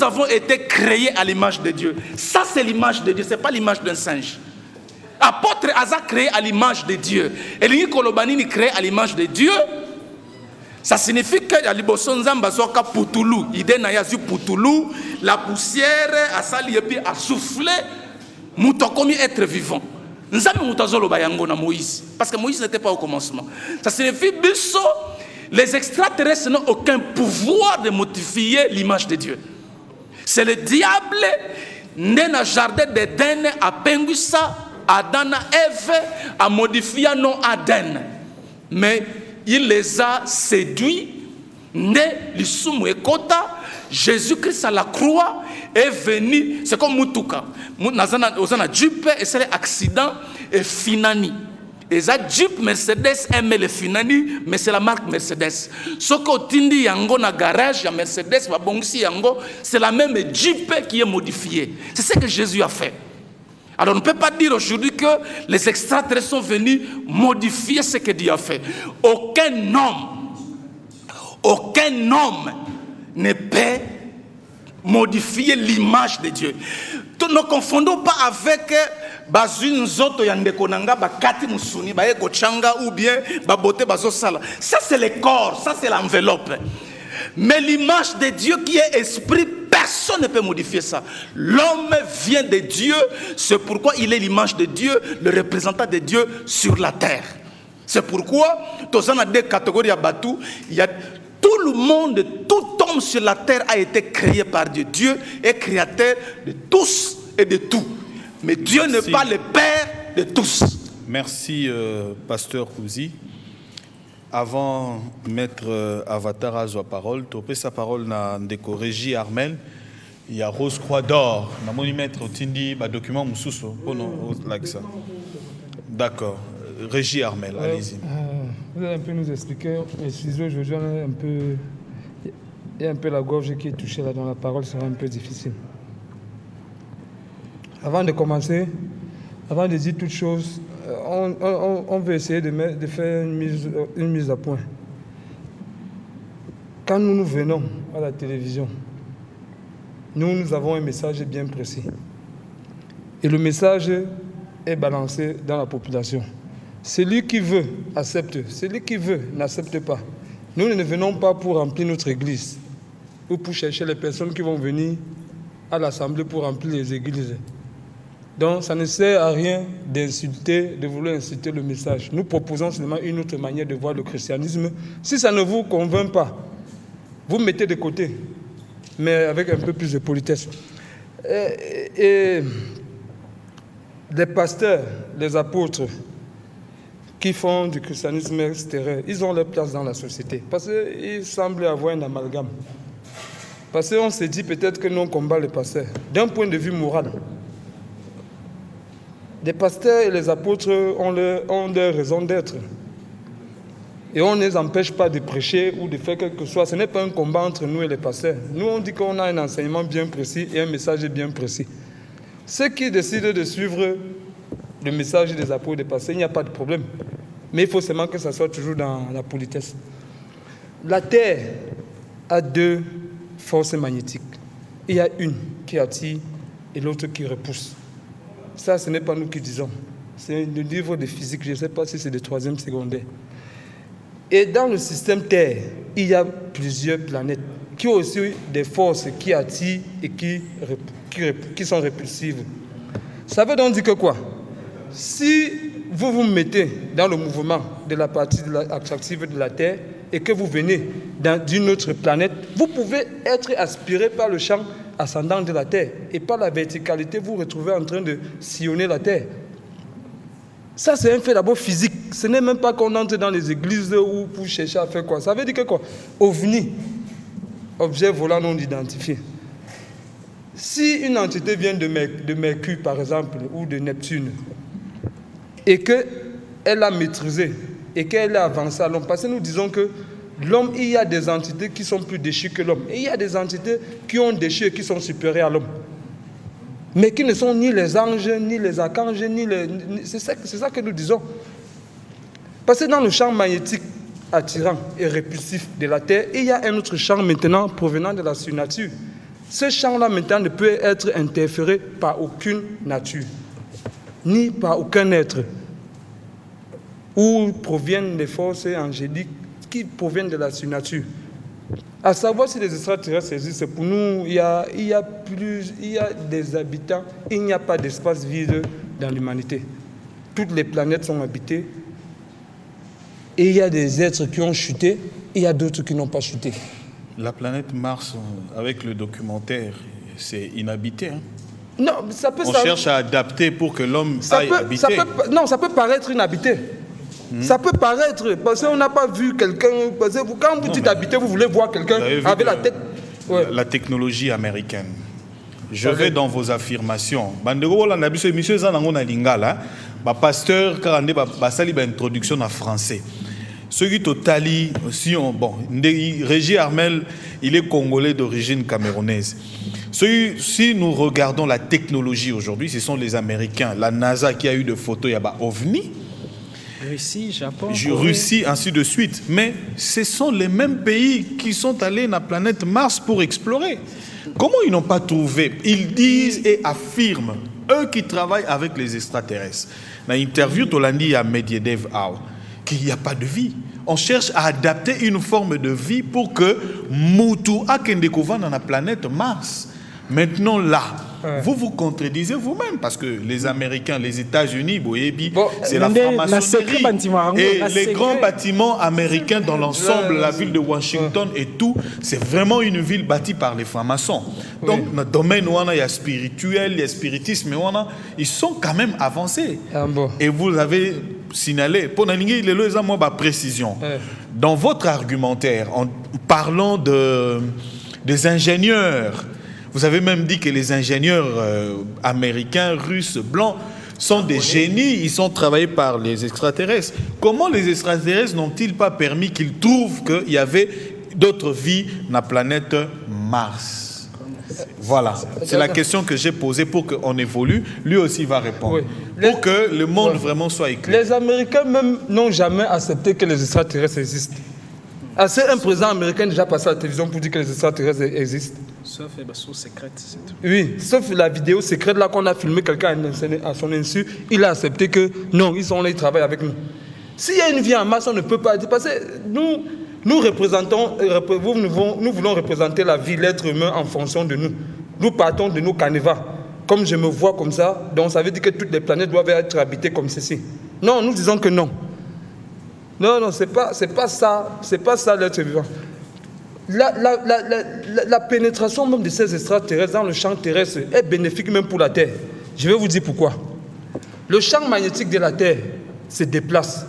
avons été créés à l'image de Dieu. Ça c'est l'image de Dieu, ce n'est pas l'image d'un singe. Apôtre Asa créé à l'image de Dieu. Et l'Ingi Kolobanini créé à l'image de Dieu. Ça signifie que la poussière a sali et puis a soufflé. Moutokomi être vivant. Nous avons Moïse. Parce que Moïse n'était pas au commencement. Ça signifie que les extraterrestres n'ont aucun pouvoir de modifier l'image de Dieu. C'est le diable, né dans le jardin d'Éden, à Penguissa, Adana, Ève, a modifié non Aden. Mais il les a séduits Né lisumu ekota, Jésus-Christ à la croix est venu, c'est comme Mutuka. Ozana Jeep et c'est l'accident et finani. Et ça Jeep Mercedes aime le finani, mais c'est la marque Mercedes. Ce que tindi yango na garage, ya Mercedes, va bongsi yango, c'est la même Jeep qui est modifiée. C'est ce que Jésus a fait. Alors on ne peut pas dire aujourd'hui que les extraterrestres sont venus modifier ce que Dieu a fait. Aucun homme ne peut modifier l'image de Dieu. Ne confondons pas avec bazune zoto yandekonanga bakati musuni ba eko changa ou bien babote bazosala. Ça c'est le corps, ça c'est l'enveloppe. Mais l'image de Dieu qui est esprit, personne ne peut modifier ça. L'homme vient de Dieu, c'est pourquoi il est l'image de Dieu, le représentant de Dieu sur la terre. C'est pourquoi dans a deux catégories à Batou, il y a tout le monde, tout homme sur la terre a été créé par Dieu. Dieu est créateur de tous et de tout. Mais Dieu n'est pas le Père de tous. Merci, Pasteur Kouzi. Avant Maître Avatar à sa parole, topé sa parole dans Ndeko Régie Armel, il y a Rose Croix d'Or. Dans mon Maître Tindi, document Moussousso. Oh non, like ça. D'accord. Régie Armel, allez-y. Vous allez un peu nous expliquer, excusez aujourd'hui, il y a un peu la gorge qui est touchée là dans la parole, sera un peu difficile. Avant de commencer, avant de dire toutes choses, on veut essayer de faire une mise à point. Quand nous venons à la télévision, nous avons un message bien précis. Et le message est balancé dans la population. Celui qui veut accepte, celui qui veut n'accepte pas. Nous ne venons pas pour remplir notre église ou pour chercher les personnes qui vont venir à l'assemblée pour remplir les églises. Donc ça ne sert à rien d'insulter, de vouloir insulter le message. Nous proposons seulement une autre manière de voir le christianisme. Si ça ne vous convainc pas, vous mettez de côté, mais avec un peu plus de politesse. Et les pasteurs, les apôtres, qui font du christianisme extérieur, ils ont leur place dans la société. Parce qu'il semble avoir un amalgame. Parce qu'on se dit peut-être que nous on combat les pasteurs. D'un point de vue moral, les pasteurs et les apôtres ont leur raison d'être. Et on ne les empêche pas de prêcher ou de faire quelque chose. Ce n'est pas un combat entre nous et les pasteurs. Nous, on dit qu'on a un enseignement bien précis et un message bien précis. Ceux qui décident de suivre le message des apôtres, des pasteurs, il n'y a pas de problème. Mais il faut seulement que ça soit toujours dans la politesse. La Terre a deux forces magnétiques. Il y a une qui attire et l'autre qui repousse. Ça, ce n'est pas nous qui disons. C'est le livre de physique, je ne sais pas si c'est de 3e secondaire. Et dans le système Terre, il y a plusieurs planètes qui ont aussi des forces qui attirent et qui sont répulsives. Ça veut donc dire que quoi? Si vous vous mettez dans le mouvement de la partie attractive de la Terre et que vous venez d'une autre planète, vous pouvez être aspiré par le champ ascendant de la Terre et par la verticalité, vous vous retrouvez en train de sillonner la Terre. Ça, c'est un fait d'abord physique. Ce n'est même pas qu'on entre dans les églises ou pour chercher à faire quoi. Ça veut dire que quoi? OVNI, objet volant non identifié. Si une entité vient de Mercure, par exemple, ou de Neptune, et qu'elle a maîtrisé, et qu'elle a avancé à l'homme, parce que nous disons que l'homme, il y a des entités qui sont plus déchues que l'homme, et il y a des entités qui ont déchu et qui sont supérieures à l'homme, mais qui ne sont ni les anges, ni les archanges, c'est ça que nous disons. Parce que dans le champ magnétique attirant et répulsif de la Terre, il y a un autre champ maintenant provenant de la surnature. Ce champ-là maintenant ne peut être interféré par aucune nature, ni par aucun être, où proviennent les forces angéliques qui proviennent de la surnature. À savoir si les extraterrestres existent, pour nous, il y a des habitants, il n'y a pas d'espace vide dans l'humanité. Toutes les planètes sont habitées, et il y a des êtres qui ont chuté, et il y a d'autres qui n'ont pas chuté. La planète Mars, avec le documentaire, c'est inhabité. Hein? Non, ça peut, on cherche à adapter pour que l'homme aille habiter. Ça peut paraître inhabité. Ça peut paraître, parce qu'on n'a pas vu quelqu'un. Quand vous dites habiter, vous voulez voir quelqu'un avec la tête. Ouais. La technologie américaine. Je vais dans vos affirmations. Pasteur, quand on a une introduction en français. Ce qui totali, si on, bon, Régis Armel, il est congolais d'origine camerounaise. Si nous regardons la technologie aujourd'hui, ce sont les Américains, la NASA qui a eu de photos, il y a OVNI, Russie, Japon, Russie, ainsi de suite. Mais ce sont les mêmes pays qui sont allés dans la planète Mars pour explorer. Comment ils n'ont pas trouvé? Ils disent et affirment, eux qui travaillent avec les extraterrestres. Dans l'interview, Tolandi à Medvedev, qu'il n'y a pas de vie. On cherche à adapter une forme de vie pour que Moutou Akendekova dans la planète Mars. Maintenant là, vous vous contredisez vous-même parce que les Américains, les États-Unis, c'est la franc-maçonnerie et les grands bâtiments américains dans l'ensemble, la ville de Washington et tout, c'est vraiment une ville bâtie par les francs-maçons. Donc, dans le domaine où il y a spirituel, il y a spiritisme, ils sont quand même avancés. Et vous avez signalé, pour précision, dans votre argumentaire, en parlant des ingénieurs, vous avez même dit que les ingénieurs américains, russes, blancs sont des génies, ils sont travaillés par les extraterrestres. Comment les extraterrestres n'ont-ils pas permis qu'ils trouvent qu'il y avait d'autres vies dans la planète Mars? Voilà, c'est la question que j'ai posée pour qu'on évolue. Lui aussi va répondre. Pour que le monde vraiment soit éclairé. Les Américains même n'ont jamais accepté que les extraterrestres existent. Assez un président américain déjà passé à la télévision pour dire que les extraterrestres existent. Sauf les sources secrètes, c'est tout. Oui, sauf la vidéo secrète là qu'on a filmé quelqu'un à son insu, il a accepté que non, ils sont là, ils travaillent avec nous. S'il y a une vie en masse, on ne peut pas dire, parce que nous représentons, nous voulons représenter la vie, l'être humain en fonction de nous. Nous partons de nos canevas. Comme je me vois comme ça, donc ça veut dire que toutes les planètes doivent être habitées comme ceci. Non, nous disons que non. Non, c'est pas ça l'être vivant. La pénétration même de ces extraterrestres dans le champ terrestre est bénéfique même pour la Terre. Je vais vous dire pourquoi. Le champ magnétique de la Terre se déplace.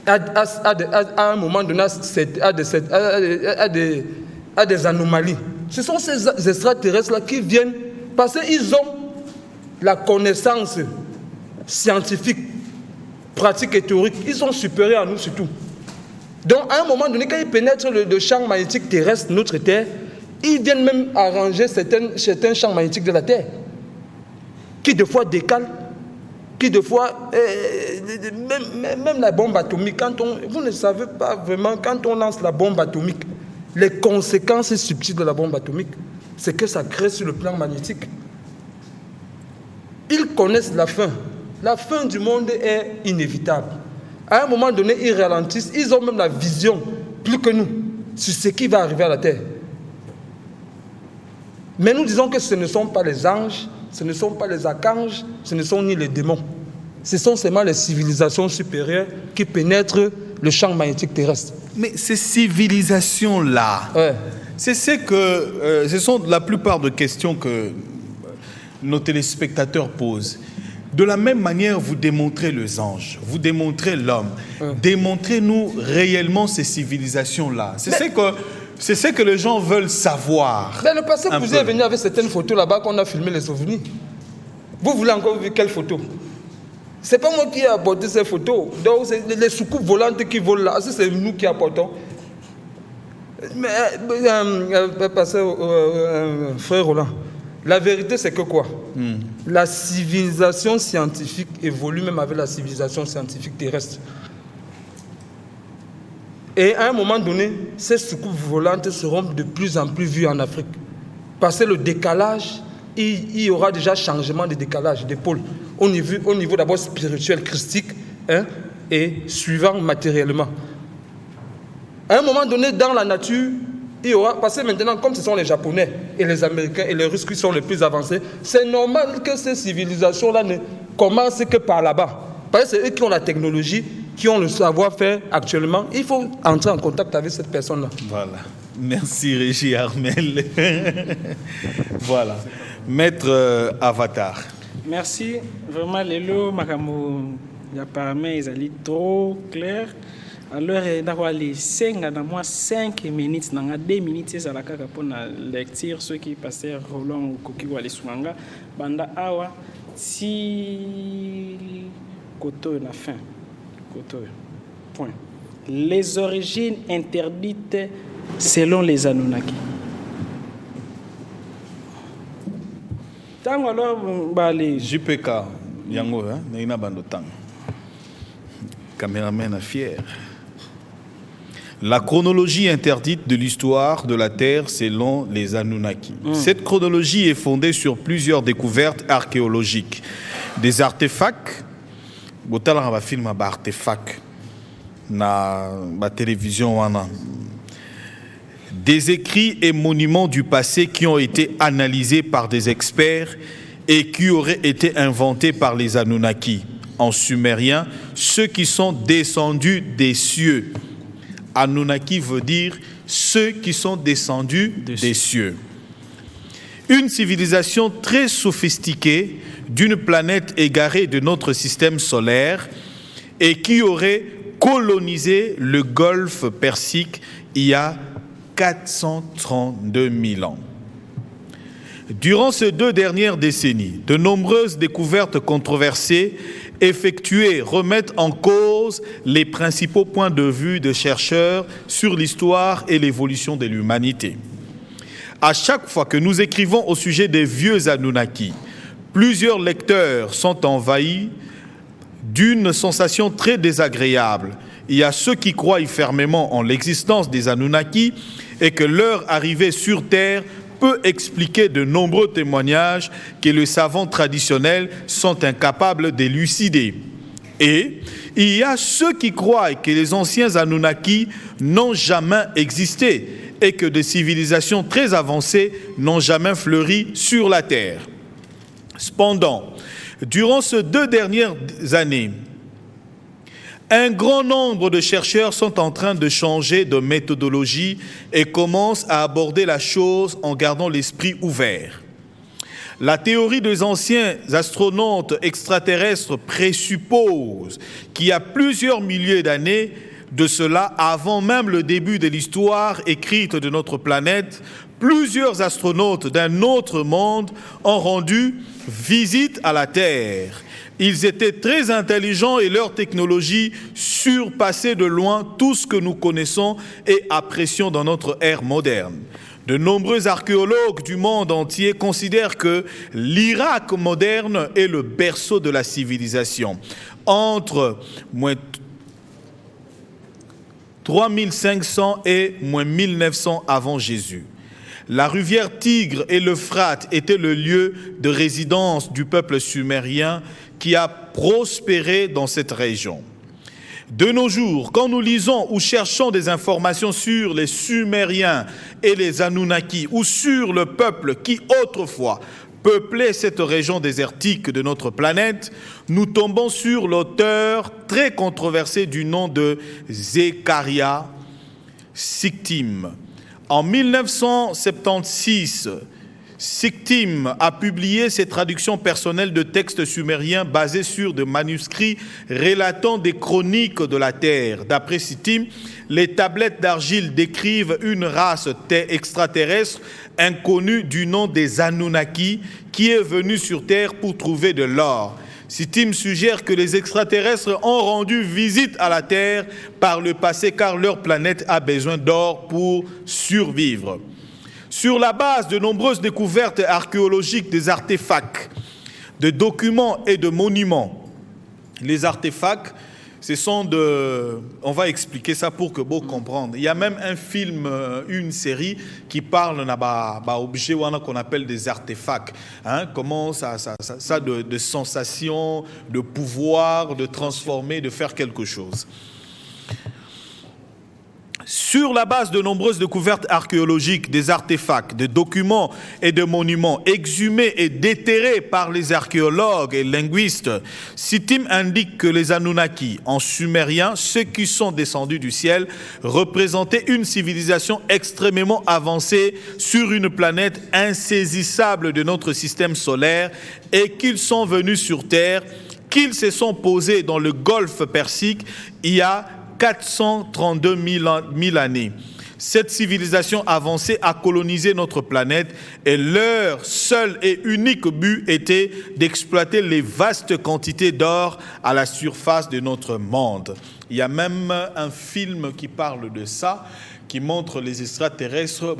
À un moment donné, à des anomalies. Ce sont ces extraterrestres-là qui viennent parce qu'ils ont la connaissance scientifique, pratique et théorique. Ils sont supérieurs à nous surtout. Donc, à un moment donné, quand ils pénètrent le champ magnétique terrestre, notre Terre, ils viennent même arranger certains champs magnétiques de la Terre, qui des fois décalent, qui des fois, même la bombe atomique, vous ne savez pas vraiment, quand on lance la bombe atomique, les conséquences subtiles de la bombe atomique, c'est que ça crée sur le plan magnétique. Ils connaissent la fin. La fin du monde est inévitable. À un moment donné, ils ralentissent, ils ont même la vision, plus que nous, sur ce qui va arriver à la Terre. Mais nous disons que ce ne sont pas les anges, ce ne sont pas les archanges, ce ne sont ni les démons. Ce sont seulement les civilisations supérieures qui pénètrent le champ magnétique terrestre. Mais ces civilisations-là, ce sont la plupart des questions que nos téléspectateurs posent. De la même manière, vous démontrez les anges, vous démontrez l'homme. Démontrez-nous réellement ces civilisations-là. C'est ce que les gens veulent savoir. Mais le passé, vous êtes venu avec certaines photos là-bas qu'on a filmé les souvenirs. Vous voulez encore voir quelles photos? C'est pas moi qui ai apporté ces photos. Donc, c'est les soucoupes volantes qui volent là. C'est nous qui apportons. Mais, frère Roland, la vérité, c'est que quoi? La civilisation scientifique évolue même avec la civilisation scientifique terrestre. Et à un moment donné, ces soucoupes volantes seront de plus en plus vues en Afrique. Parce que le décalage, il y aura déjà changement de décalage, de pôle, au niveau d'abord spirituel, christique, et suivant matériellement. À un moment donné, dans la nature, il y aura, parce que maintenant, comme ce sont les Japonais et les Américains et les Russes qui sont les plus avancés, c'est normal que ces civilisations-là ne commencent que par là-bas. Parce que c'est eux qui ont la technologie, qui ont le savoir-faire actuellement. Il faut entrer en contact avec cette personne-là. Voilà. Merci Régis Armel. Voilà. Maître Avatar. Merci. Vraiment, Lélo, Makamou, apparemment ils allaient trop clair. Alors d'avoir les 5 minutes, 2 minutes, c'est la caca pour la lecture, ceux qui passaient Roland ou Koki ou Alisumanga, Banda Awa, si Koto la fin. Koto. Point. Les origines interdites selon les Anunnaki. Tant alors, les JPK, Yango, Naina Bandotang. Caméraman à fier. La chronologie interdite de l'histoire de la Terre selon les Anunnaki. Cette chronologie est fondée sur plusieurs découvertes archéologiques. Des artefacts, un film artefact na la télévision, des écrits et monuments du passé qui ont été analysés par des experts et qui auraient été inventés par les Anunnaki. En sumérien, ceux qui sont descendus des cieux. Anunnaki veut dire ceux qui sont descendus des cieux. Une civilisation très sophistiquée d'une planète égarée de notre système solaire et qui aurait colonisé le golfe Persique il y a 432 000 ans. Durant ces 2 dernières décennies, de nombreuses découvertes controversées effectuées remettent en cause les principaux points de vue des chercheurs sur l'histoire et l'évolution de l'humanité. À chaque fois que nous écrivons au sujet des vieux Anunnaki, plusieurs lecteurs sont envahis d'une sensation très désagréable. Il y a ceux qui croient fermement en l'existence des Anunnaki et que leur arrivée sur Terre peut expliquer de nombreux témoignages que les savants traditionnels sont incapables d'élucider. Et il y a ceux qui croient que les anciens Anunnaki n'ont jamais existé et que des civilisations très avancées n'ont jamais fleuri sur la Terre. Cependant, durant ces 2 dernières années, un grand nombre de chercheurs sont en train de changer de méthodologie et commencent à aborder la chose en gardant l'esprit ouvert. La théorie des anciens astronautes extraterrestres présuppose qu'il y a plusieurs milliers d'années de cela, avant même le début de l'histoire écrite de notre planète, plusieurs astronautes d'un autre monde ont rendu visite à la Terre. Ils étaient très intelligents et leur technologie surpassait de loin tout ce que nous connaissons et apprécions dans notre ère moderne. De nombreux archéologues du monde entier considèrent que l'Irak moderne est le berceau de la civilisation. Entre 3500 et 1900 avant Jésus. La rivière Tigre et l'Euphrate étaient le lieu de résidence du peuple sumérien qui a prospéré dans cette région. De nos jours, quand nous lisons ou cherchons des informations sur les Sumériens et les Anunnaki ou sur le peuple qui autrefois peuplait cette région désertique de notre planète, nous tombons sur l'auteur très controversé du nom de Zecharia Sitchin. En 1976, Sitchin a publié ses traductions personnelles de textes sumériens basés sur des manuscrits relatant des chroniques de la Terre. D'après Sitchin, les tablettes d'argile décrivent une race extraterrestre inconnue du nom des Anunnaki qui est venue sur Terre pour trouver de l'or. Sitchin suggère que les extraterrestres ont rendu visite à la Terre par le passé car leur planète a besoin d'or pour survivre. Sur la base de nombreuses découvertes archéologiques des artefacts, de documents et de monuments, les artefacts, ce sont de... On va expliquer ça pour que vous compreniez. Il y a même un film, une série qui parle d'objets qu'on appelle des artefacts. Comment ça de sensations, de pouvoir, de transformer, de faire quelque chose. Sur la base de nombreuses découvertes archéologiques, des artefacts, de documents et de monuments exhumés et déterrés par les archéologues et linguistes, Sitchin indique que les Anunnaki, en sumérien, ceux qui sont descendus du ciel, représentaient une civilisation extrêmement avancée sur une planète insaisissable de notre système solaire et qu'ils sont venus sur Terre, qu'ils se sont posés dans le golfe Persique il y a 432 000 années. Cette civilisation avancée a colonisé notre planète et leur seul et unique but était d'exploiter les vastes quantités d'or à la surface de notre monde. Il y a même un film qui parle de ça, qui montre les extraterrestres,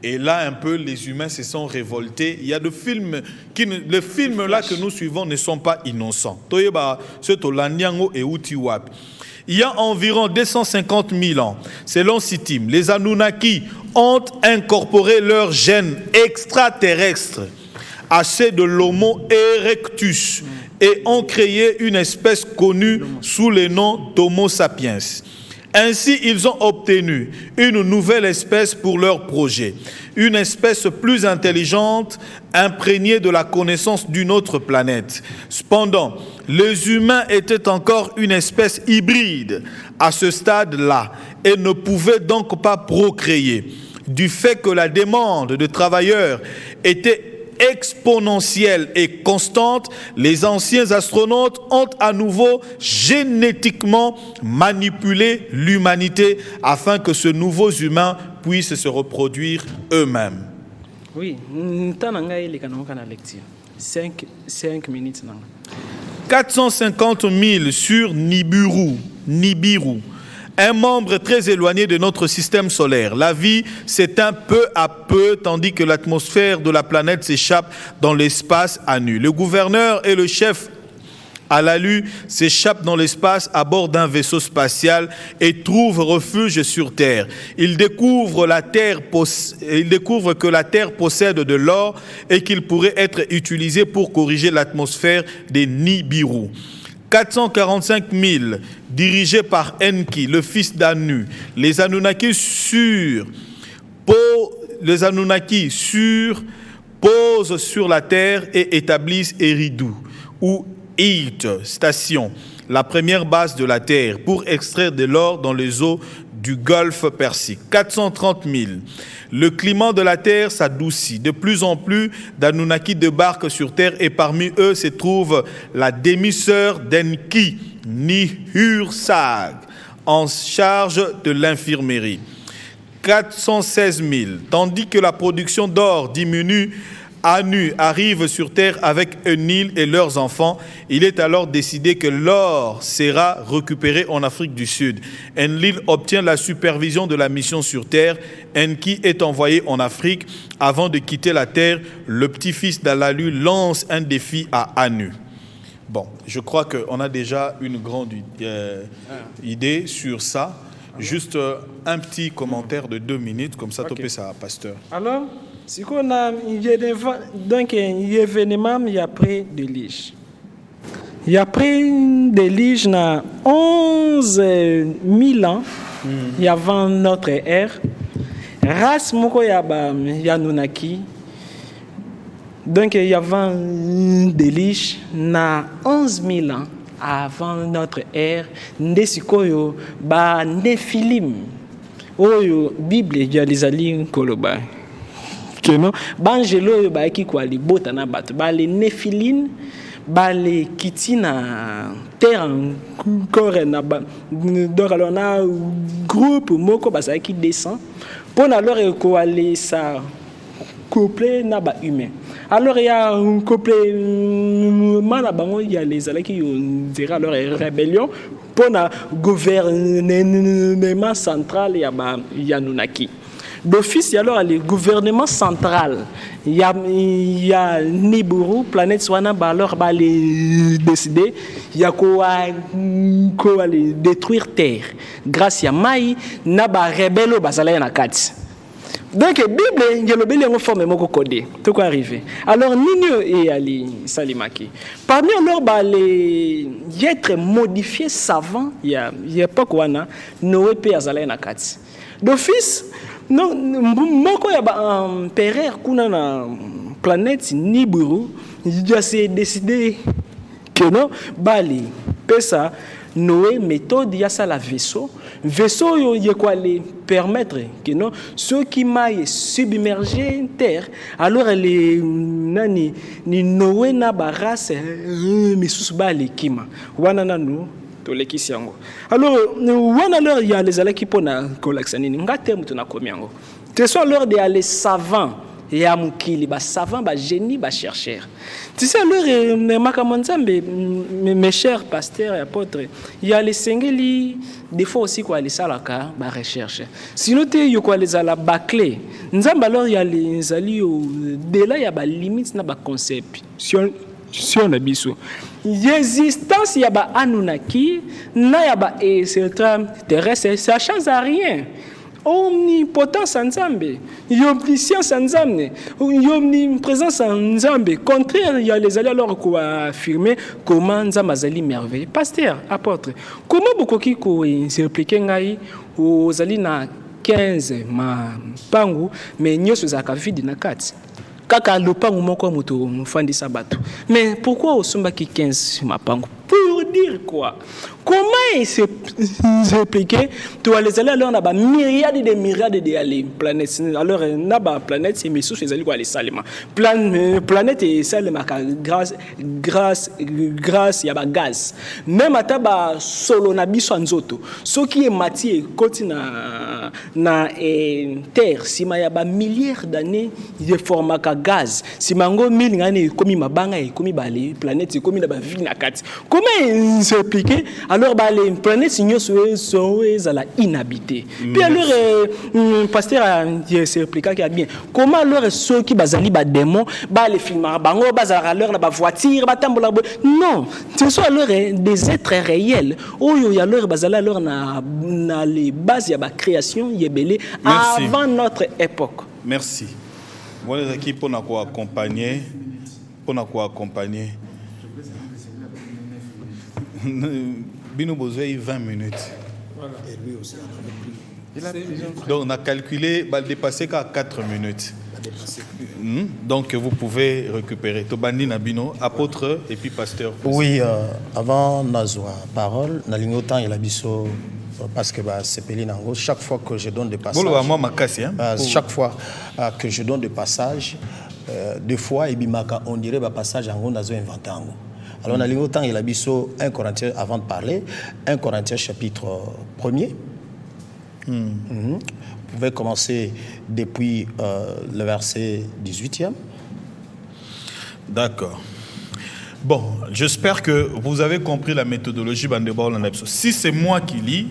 et là un peu les humains se sont révoltés. Il y a des films, les films là que nous suivons ne sont pas innocents. Il y a environ 250 000 ans, selon Sitim, les Anunnaki ont incorporé leurs gènes extraterrestres à ceux de l'Homo erectus et ont créé une espèce connue sous le nom d'Homo sapiens. Ainsi, ils ont obtenu une nouvelle espèce pour leur projet, une espèce plus intelligente, imprégnée de la connaissance d'une autre planète. Cependant, les humains étaient encore une espèce hybride à ce stade-là et ne pouvaient donc pas procréer. Du fait que la demande de travailleurs était exponentielle et constante, les anciens astronautes ont à nouveau génétiquement manipulé l'humanité afin que ce nouveau humain puisse se reproduire eux-mêmes. Oui, il y a 5 minutes. 450 000 sur Nibiru, un membre très éloigné de notre système solaire. La vie s'éteint peu à peu, tandis que l'atmosphère de la planète s'échappe dans l'espace à nu. Le gouverneur et le chef Alalu s'échappent dans l'espace à bord d'un vaisseau spatial et trouvent refuge sur Terre. Ils découvrent que la Terre possède de l'or et qu'il pourrait être utilisé pour corriger l'atmosphère des Nibiru. 445 000, dirigés par Enki, le fils d'Anu. Les Anunnaki posent sur la terre et établissent Eridu, ou It, station, la première base de la terre, pour extraire de l'or dans les eaux du golfe Persique. 430 000. Le climat de la terre s'adoucit. De plus en plus d'Anunnaki débarquent sur terre et parmi eux se trouve la demi-sœur d'Enki, Nihursag, en charge de l'infirmerie. 416 000. Tandis que la production d'or diminue, Anu arrive sur terre avec Enlil et leurs enfants. Il est alors décidé que l'or sera récupéré en Afrique du Sud. Enlil obtient la supervision de la mission sur terre. Enki est envoyé en Afrique. Avant de quitter la terre, le petit-fils d'Alalu lance un défi à Anu. Bon, je crois qu'on a déjà une grande idée sur ça. Juste un petit commentaire de 2 minutes, comme ça, topé ça, pasteur. Alors, si on a donc un événement, il y a près de Lige. Il y a près de Lige, 11 000 ans, avant notre ère. Race moko ya Nunaki. Donc il y a de Lige, 11 000 ans avant notre ère. Ndesikoyo ba Nephilim. Oyo Bible ya lizali koloba. Keno banjelo ba ki kwa li bota na bato ba les Nephilim ba les kitina terre encore na ba donc alors na groupe moko ba ça qui descend pour alors ko aller ça couplé na ba humain. Alors il y a un couple malabango il y a les ala qui on dirait alors rébellion pour na gouvernement central il y a Nunaki. D'office, il y a alors le gouvernement central. Il y a Nibiru, planète Swana, alors les décider, il y a quoi détruire terre. Grâce à Maï, naba rebello basala na kati. Donc Bible, il y a le bel en forme moko codé. Tout quoi arrivé. Alors Nino et Ali Salimaki. Parmi alors les êtres modifiés savants, il y a pas quoi na Noé pe azala na kati. D'office non, moko ya empereur kuna na planète Nibiru, il a décidé que non bali pesa Noé méthode ya ça la vaisseau il quoi les permettre que non ceux qui maillent submerger terre alors les nani ni Noé na baras misusu ba lekima wana nanu to lekisi yango alors wana alors il y a les ala qui pona kolaksanini ngate mutu na komiango ce sont alors des les savants et à mukili ba savant ba génie ba chercheur tu sais alors mes chers pasteurs et apôtres il y a les singeli des fois aussi quoi les salaka ba recherche sinon te yo quoi les ala bâclé nzamba alors il y a les ali de là il y a ba limite na ba conception si on a biso l'existence il y a ba Anunnaki na ya ba extraterrestre ça change à rien. Omnipotence en Nzambe, omniscience en Nzambe, omniprésence en Nzambe. Contraire, il y a les alliés alors qui affirmer comment Nzambe azali merveilleux. Pasteur, apôtre, comment beaucoup qui s'impliquent aux alliés na 15 ma pangu, mais n'y a pas vide na 4. Kaka lopangu moko moto mfandi sabato. Mais pourquoi au sumba qui 15 ma pangu? Pour dire quoi? Comment s'expliquer? Tu vas les aller alors on a myriades de planètes. Alors on a planète c'est mes sous les aller quoi les salima. Planète et salima grâce il y a gaz. Même ataba solo na biso nzoto. Ce qui est matière continent na terre si ma y a milliards d'années de format gaz. Si mango 1000 années comme mabanga et comme les planètes comme na vie na kati. Comment s'expliquer? Alors, les planètes sont inhabitées. Puis alors, pasteur a expliqué qu'il y a bien. Comment alors ceux qui bazali ba démons, les films, bango bazara leur la voiture, non, ce sont alors des êtres réels. Oh, il y a leur bazala alors na les bases ya ba création yebele avant notre époque. Merci. Voilà qui pour nous accompagner, Bino Bozoé 20 minutes. Voilà. Et lui aussi. Donc on a calculé, va dépasser qu'à 4 minutes. Donc vous pouvez récupérer. Tobani Nabino, apôtre et puis pasteur. Oui, avant Nazwa parole, Nalingotan et Labiso, parce que c'est Pélinango, chaque fois que je donne des passages. Chaque fois que je donne des passages, deux fois, on dirait que passage en Nazo inventé en alors, on a autant il a biso 1 Corinthiens avant de parler, 1 Corinthiens chapitre 1er. Vous pouvez commencer depuis le verset 18e. D'accord. Bon, j'espère que vous avez compris la méthodologie Bandebor. Si c'est moi qui lis,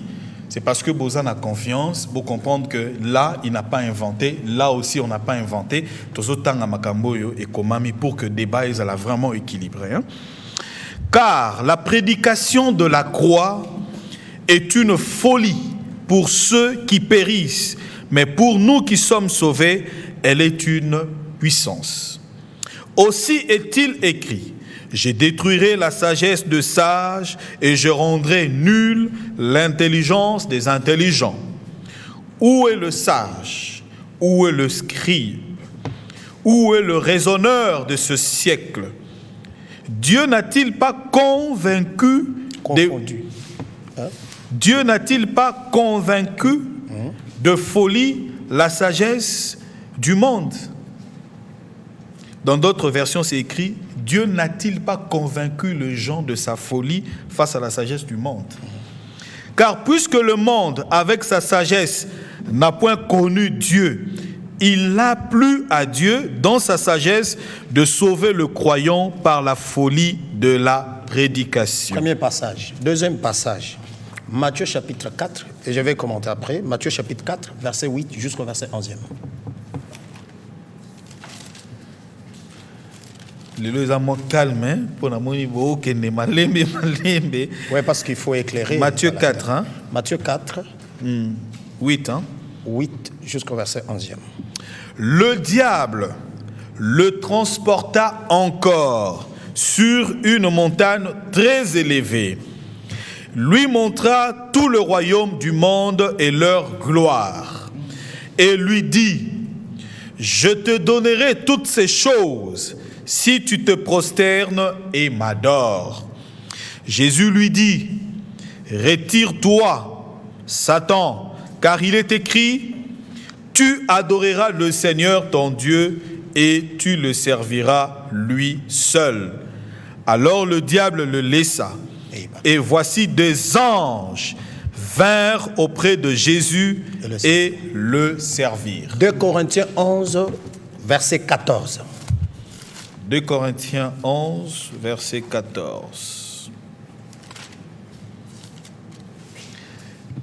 c'est parce que Bozan a confiance pour comprendre que là, il n'a pas inventé, là aussi, on n'a pas inventé. Tozotanga Makamboyo et Komami pour que le débat soit vraiment équilibré. Hein? Car la prédication de la croix est une folie pour ceux qui périssent, mais pour nous qui sommes sauvés, elle est une puissance. Aussi est-il écrit, je détruirai la sagesse de sages et je rendrai nulle l'intelligence des intelligents. Où est le sage? Où est le scribe? Où est le raisonneur de ce siècle? Dieu n'a-t-il pas convaincu Dieu n'a-t-il pas convaincu de folie la sagesse du monde? Dans d'autres versions, c'est écrit Dieu n'a-t-il pas convaincu les gens de sa folie face à la sagesse du monde? Car puisque le monde, avec sa sagesse, n'a point connu Dieu, il n'a plu à Dieu, dans sa sagesse, de sauver le croyant par la folie de la prédication. Premier passage. Deuxième passage. Matthieu chapitre 4, et je vais commenter après. Matthieu chapitre 4, verset 8 jusqu'au verset 11e. Les gens calme, pour la oui, parce qu'il faut éclairer. Matthieu 4, hein? Matthieu 4, 8, hein? 8 jusqu'au verset 11e. Le diable le transporta encore sur une montagne très élevée, lui montra tout le royaume du monde et leur gloire, et lui dit, je te donnerai toutes ces choses si tu te prosternes et m'adores. Jésus lui dit, retire-toi, Satan, car il est écrit, tu adoreras le Seigneur ton Dieu et tu le serviras lui seul. Alors le diable le laissa. Et voici des anges vinrent auprès de Jésus et le servirent. 2 Corinthiens 11, verset 14. 2 Corinthiens 11, verset 14.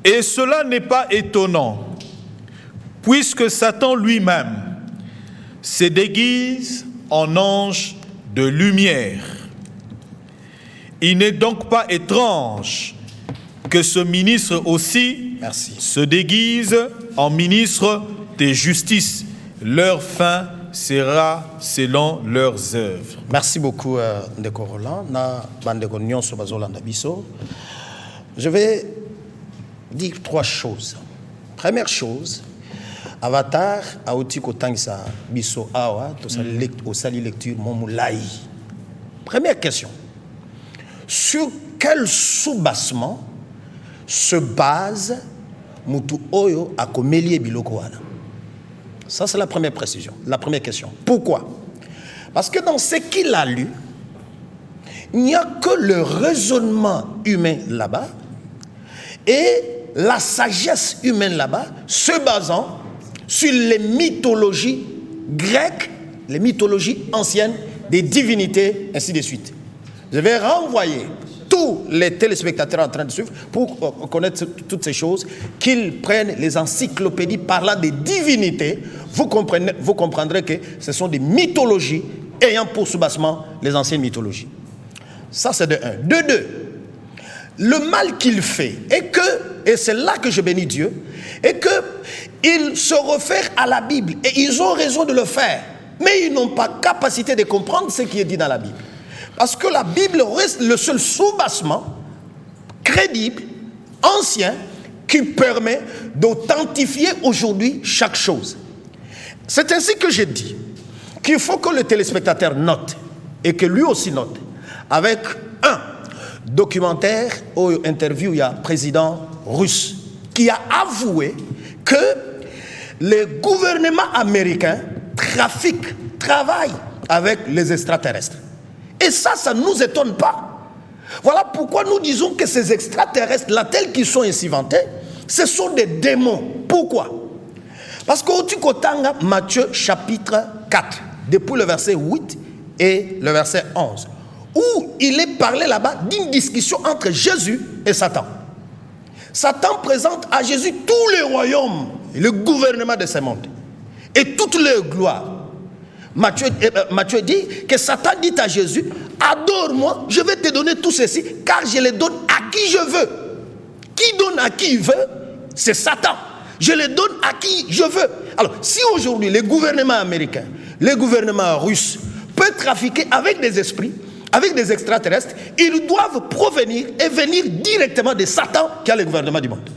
Et cela n'est pas étonnant, puisque Satan lui-même se déguise en ange de lumière. Il n'est donc pas étrange que ce ministre aussi se déguise en ministre de justice. Leur fin sera selon leurs œuvres. Merci beaucoup, Ndeko Roland. Je vais dire 3 choses. Première chose, Avatar a outi kotangisa biso awa to sali lecture momulai. Première question. Sur quel soubassement se base Mutu Oyo à Komelie Biloko wana? Ça, c'est la première précision, la première question. Pourquoi? Parce que dans ce qu'il a lu, il n'y a que le raisonnement humain là-bas et la sagesse humaine là-bas se basant sur les mythologies grecques, les mythologies anciennes des divinités, ainsi de suite. Je vais renvoyer tous les téléspectateurs en train de suivre pour connaître toutes ces choses, qu'ils prennent les encyclopédies parlant des divinités. Vous comprendrez que ce sont des mythologies ayant pour soubassement les anciennes mythologies. Ça, c'est de 1. De 2, le mal qu'il fait est que, et c'est là que je bénis Dieu, est qu'il se réfère à la Bible et ils ont raison de le faire, mais ils n'ont pas capacité de comprendre ce qui est dit dans la Bible. Parce que la Bible reste le seul soubassement crédible, ancien, qui permet d'authentifier aujourd'hui chaque chose. C'est ainsi que j'ai dit qu'il faut que le téléspectateur note et que lui aussi note avec un documentaire ou interview, il y a un président russe qui a avoué que le gouvernement américain travaille avec les extraterrestres. Et ça ne nous étonne pas. Voilà pourquoi nous disons que ces extraterrestres-là, tels qu'ils sont inventés, ce sont des démons. Pourquoi? Parce qu'au Tikotanga, Matthieu chapitre 4, depuis le verset 8 et le verset 11, où il est parlé là-bas d'une discussion entre Jésus et Satan. Satan présente à Jésus tous les royaumes, le gouvernement de ce monde, et toutes leurs gloires. Matthieu dit que Satan dit à Jésus, adore-moi, je vais te donner tout ceci, car je les donne à qui je veux. Qui donne à qui il veut? C'est Satan. Je les donne à qui je veux. Alors, si aujourd'hui le gouvernement américain, le gouvernement russe peut trafiquer avec des esprits, avec des extraterrestres, ils doivent provenir et venir directement de Satan qui a le gouvernement du monde.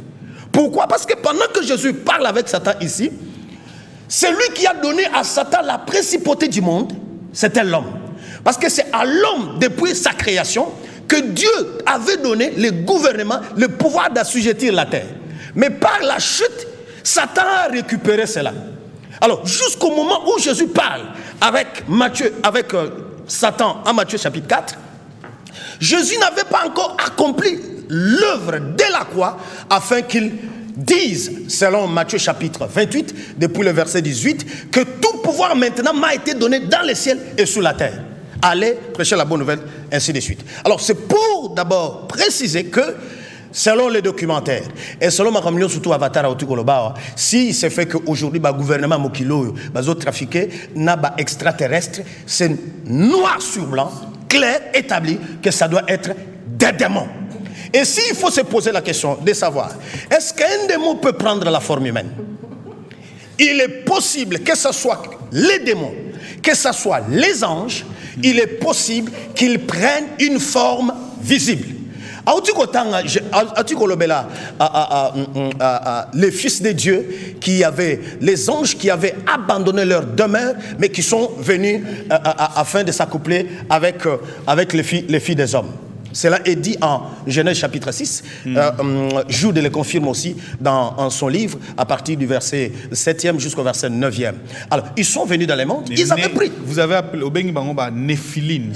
Pourquoi? Parce que pendant que Jésus parle avec Satan ici, c'est lui qui a donné à Satan la principauté du monde, c'était l'homme. Parce que c'est à l'homme, depuis sa création, que Dieu avait donné le gouvernement, le pouvoir d'assujettir la terre. Mais par la chute, Satan a récupéré cela. Alors, jusqu'au moment où Jésus parle avec Satan en Matthieu chapitre 4, Jésus n'avait pas encore accompli l'œuvre de la croix afin qu'il dise, selon Matthieu chapitre 28, depuis le verset 18, que tout pouvoir maintenant m'a été donné dans les ciels et sous la terre. Allez prêcher la bonne nouvelle, ainsi de suite. Alors c'est pour d'abord préciser que, selon les documentaires, et selon ma communion, surtout Avatar, si c'est fait qu'aujourd'hui, le gouvernement Mokilo, les autres trafiqués, n'a pas extraterrestre, c'est noir sur blanc, clair, établi, que ça doit être des démons. Et s'il faut se poser la question de savoir, est-ce qu'un démon peut prendre la forme humaine? Il est possible que ce soit les démons, que ce soit les anges, il est possible qu'ils prennent une forme visible. Les fils de Dieu qui avaient, les anges qui avaient abandonné leur demeure, mais qui sont venus afin de s'accoupler avec les filles des hommes. Cela est dit en Genèse chapitre 6. Jude le confirme aussi dans son livre, à partir du verset 7e jusqu'au verset 9e. Alors, ils sont venus dans le monde, ils avaient pris. Vous avez appelé au Bengi Bangoba Néphilim.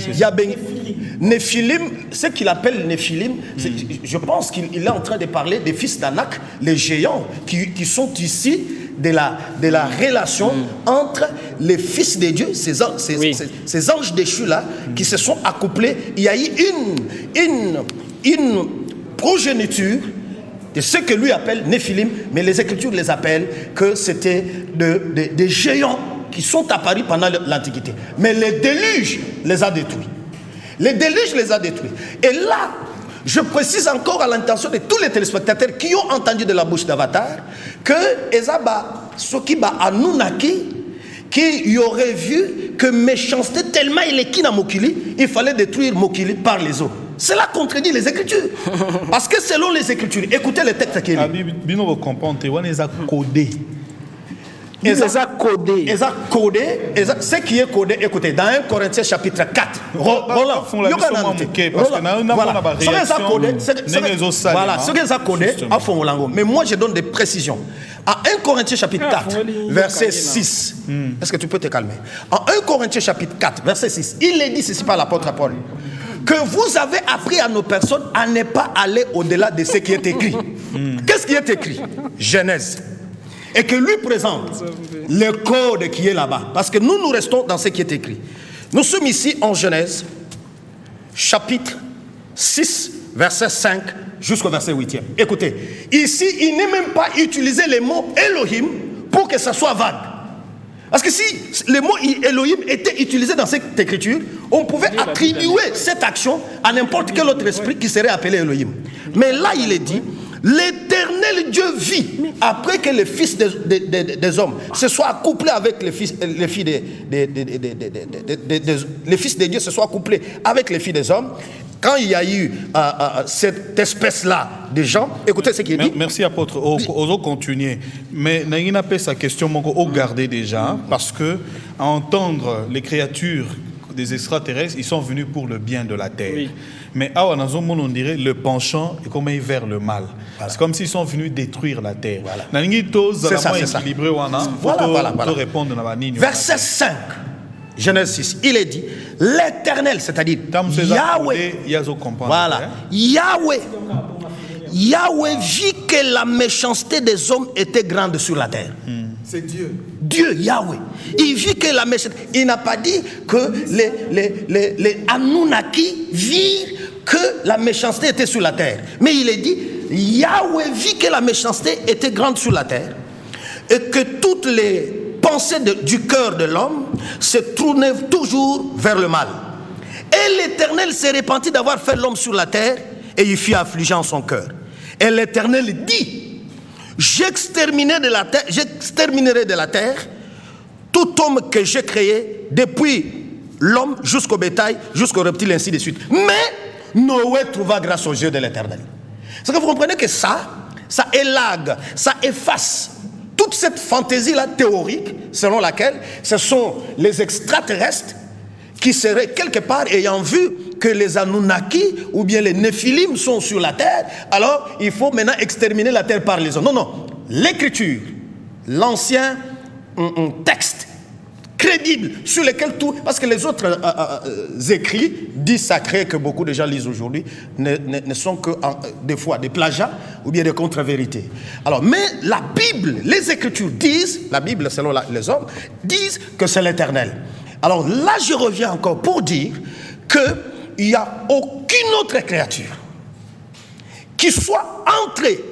Néphilim, ce qu'il appelle Néphilim, je pense qu'il est en train de parler des fils d'Anak, les géants, qui sont ici de la relation entre les fils de Dieu, ces anges déchus là, qui se sont accouplés. Il y a eu une progéniture de ce que lui appelle Néphilim, mais les Écritures les appellent que c'était des géants qui sont apparus pendant l'Antiquité. Mais les déluges les a détruits. Les déluges les a détruits. Et là, je précise encore à l'intention de tous les téléspectateurs qui ont entendu de la bouche d'Avatar que Ezaba Sokiba Anunnaki, qui y aurait vu que méchanceté tellement il est qui na Mokili, il fallait détruire Mokili par les eaux. Cela contredit les Écritures. Parce que selon les Écritures, écoutez le texte qui est dit. Bino vous comprenez, on les a codés. Ils ont codé. Ce qui est codé, écoutez, dans 1 Corinthiens chapitre 4. Roland, mais moi je donne des précisions. En 1 Corinthiens chapitre 4, verset 6. Est-ce que tu peux te calmer? En 1 Corinthiens chapitre 4, verset 6, il est dit ceci par l'apôtre Paul: que vous avez appris à nos personnes à ne pas aller au-delà de ce qui est écrit. Qu'est-ce qui est écrit? Genèse. Et que lui présente le code qui est là-bas. Parce que nous restons dans ce qui est écrit. Nous sommes ici en Genèse, chapitre 6, verset 5 jusqu'au verset 8e. Écoutez, ici, il n'est même pas utilisé le mot Elohim pour que ça soit vague. Parce que si le mot Elohim était utilisé dans cette écriture, on pouvait attribuer cette action à n'importe quel autre esprit qui serait appelé Elohim. Mais là, il est dit: l'Éternel Dieu vit, après que les fils des hommes se soient accouplés avec les fils de Dieu se soient accouplés avec les filles des hommes. Quand il y a eu cette espèce-là de gens, écoutez ce qu'il dit. Merci apôtre. Oso continuer. Mais n'a pas sa question, au garder déjà, parce que à entendre les créatures des extraterrestres, ils sont venus pour le bien de la terre. Oui. Mais à Wanazomon, on dirait le penchant est comme vers le mal. Voilà. C'est comme s'ils sont venus détruire la terre. Voilà. C'est ça. Voilà. Verset 5, Genèse 6, il est dit: l'Éternel, c'est-à-dire Yahweh. Voilà. Yahweh vit que la méchanceté des hommes était grande sur la terre. C'est Dieu. Dieu, Yahweh. Il vit que la méchanceté. Il n'a pas dit que les Anunnaki virent que la méchanceté était sur la terre. Mais il est dit: Yahweh vit que la méchanceté était grande sur la terre et que toutes les pensées du cœur de l'homme se tournaient toujours vers le mal. Et l'Éternel s'est repenti d'avoir fait l'homme sur la terre et il fit affligeant son cœur. Et l'Éternel dit: j'exterminerai de la terre tout homme que j'ai créé, depuis l'homme jusqu'au bétail, jusqu'au reptile, ainsi de suite. Mais Noé trouva grâce aux yeux de l'Éternel. C'est que vous comprenez que ça élague, ça efface toute cette fantaisie-là théorique, selon laquelle ce sont les extraterrestres qui seraient quelque part ayant vu que les Anunnaki ou bien les Néphilim sont sur la terre, alors il faut maintenant exterminer la terre par les hommes. Non, l'écriture, l'ancien texte crédible sur lequel tout... Parce que les autres écrits dits sacrés que beaucoup de gens lisent aujourd'hui ne sont que des fois des plagiats ou bien des contre-vérités. Alors, mais la Bible, les Écritures disent, la Bible selon les hommes, disent que c'est l'Éternel. Alors là, je reviens encore pour dire qu'il n'y a aucune autre créature qui soit entrée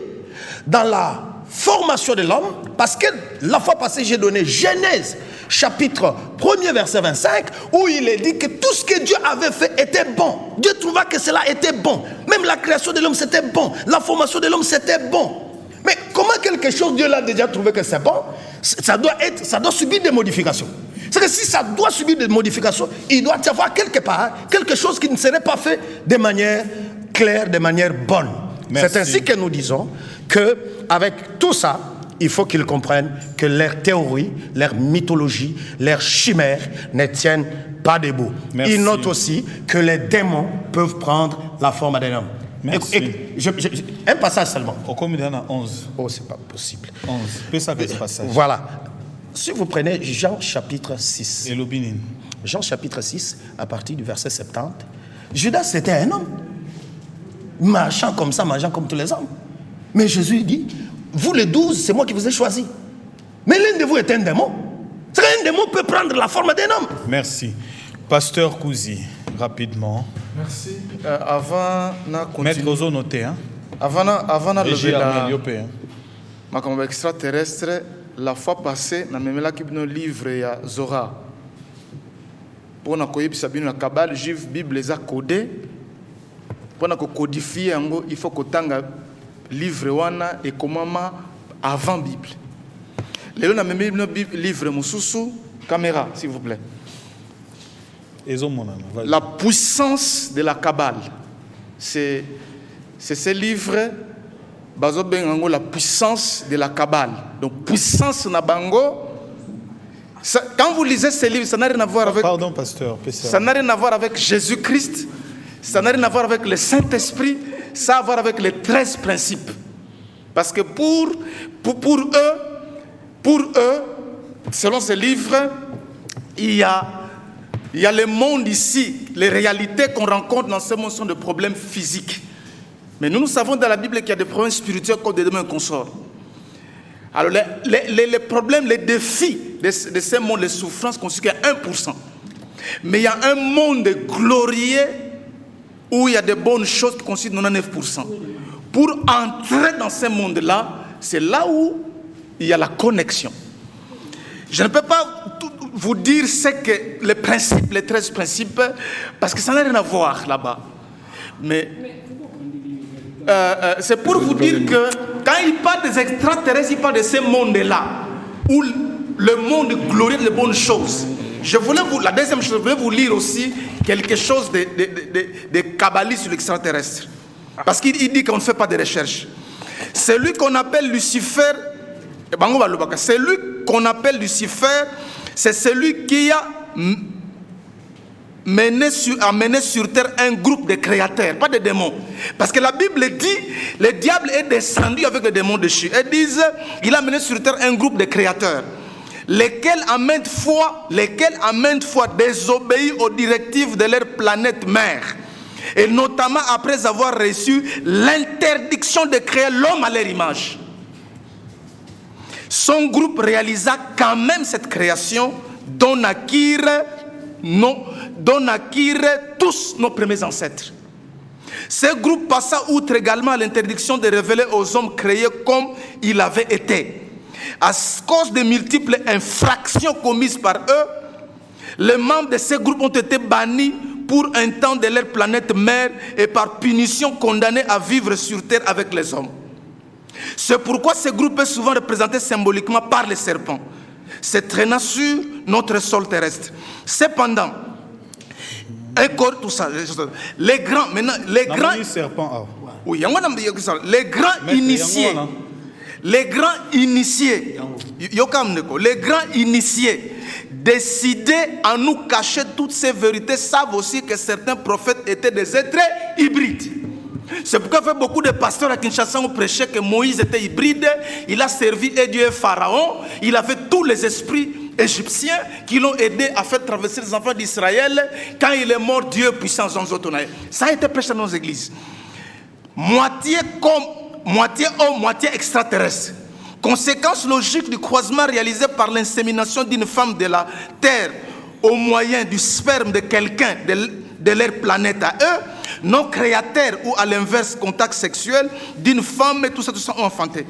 dans la formation de l'homme, parce que la fois passée, j'ai donné Genèse, chapitre 1er, verset 25, où il est dit que tout ce que Dieu avait fait était bon. Dieu trouva que cela était bon. Même la création de l'homme, c'était bon. La formation de l'homme, c'était bon. Mais comment quelque chose, Dieu l'a déjà trouvé que c'est bon? Ça doit subir des modifications. C'est que si ça doit subir des modifications, il doit y avoir quelque part quelque chose qui ne serait pas fait de manière claire, de manière bonne. C'est ainsi que nous disons qu'avec tout ça, il faut qu'ils comprennent que leurs théories, leurs mythologies, leurs chimères ne tiennent pas debout. Merci. Ils notent aussi que les démons peuvent prendre la forme d'un homme. Merci. Un passage seulement. Au combien il y en a 11? Oh, c'est pas possible. 11. Peu ça que ce passage. Voilà. Si vous prenez Jean chapitre 6. Et l'opinion. Jean chapitre 6, à partir du verset 70. Judas, c'était un homme. Marchant comme ça, mangeant comme tous les hommes. Mais Jésus dit, vous les 12, c'est moi qui vous ai choisi. Mais l'un de vous est un démon. Un démon peut prendre la forme d'un homme. Merci. Pasteur Kouzi, rapidement. Merci. Avant de continuer. Maître Ozo noté, hein? Avant de lever la ma extraterrestre, la fois passée, na memela ki bino livre ya Zora. Pour na koyebisa bino la Kabbale juive Bible eza codé. Pour na ko codifier yango, il faut kotanga livre wana et komama avant Bible. Lelo na memeli bino livre mususu, caméra s'il vous plaît. La puissance de la Kabbale. C'est ce livre, la puissance de la Kabbale. Donc, puissance na bango. Quand vous lisez ce livre, ça n'a rien à voir avec. Pardon, pasteur. Ça n'a rien à voir avec Jésus-Christ. Ça n'a rien à voir avec le Saint-Esprit. Ça a à voir avec les 13 principes. Parce que pour eux, selon ce livre, il y a le monde ici, les réalités qu'on rencontre dans ce monde sont des problèmes physiques. Mais nous savons dans la Bible qu'il y a des problèmes spirituels comme des démons qu'on sort. Alors les problèmes, les défis de ce monde, les souffrances constituent 1%. Mais il y a un monde glorieux où il y a des bonnes choses qui constituent 99%. Pour entrer dans ce monde-là, c'est là où il y a la connexion. Je ne peux pas vous dire ce que les principes, les 13 principes, parce que ça n'a rien à voir là-bas. Mais c'est pour vous dire que quand il parle des extraterrestres, il parle de ce monde-là, où le monde glorieux des bonnes choses. La deuxième chose, je voulais vous lire aussi quelque chose de kabbalistes sur l'extraterrestre. Parce qu'il dit qu'on ne fait pas de recherche. Celui qu'on appelle Lucifer, c'est celui qui a mené sur terre un groupe de créateurs, pas de démons. Parce que la Bible dit, le diable est descendu avec les démons dessus. Ils disent, il a mené sur terre un groupe de créateurs, lesquels à maintes fois désobéissent aux directives de leur planète mère. Et notamment après avoir reçu l'interdiction de créer l'homme à leur image. Son groupe réalisa quand même cette création dont naquirent tous nos premiers ancêtres. Ce groupe passa outre également à l'interdiction de révéler aux hommes créés comme il avait été. À cause de multiples infractions commises par eux, les membres de ce groupe ont été bannis pour un temps de leur planète mère et par punition condamnés à vivre sur terre avec les hommes. C'est pourquoi ce groupe est souvent représenté symboliquement par les serpents, se traînant sur notre sol terrestre. Cependant, les grands initiés décidés à nous cacher toutes ces vérités savent aussi que certains prophètes étaient des êtres hybrides. C'est pourquoi fait beaucoup de pasteurs à Kinshasa ont prêché que Moïse était hybride, il a servi Dieu et Pharaon, il avait tous les esprits égyptiens qui l'ont aidé à faire traverser les enfants d'Israël. Quand il est mort, Dieu puissant dans Zotonaï. Ça a été prêché dans nos églises. Moitié homme, moitié extraterrestre. Conséquence logique du croisement réalisé par l'insémination d'une femme de la terre au moyen du sperme de quelqu'un de leur planète à eux, non créateurs ou à l'inverse contact sexuel d'une femme, et tout ça ont enfanté.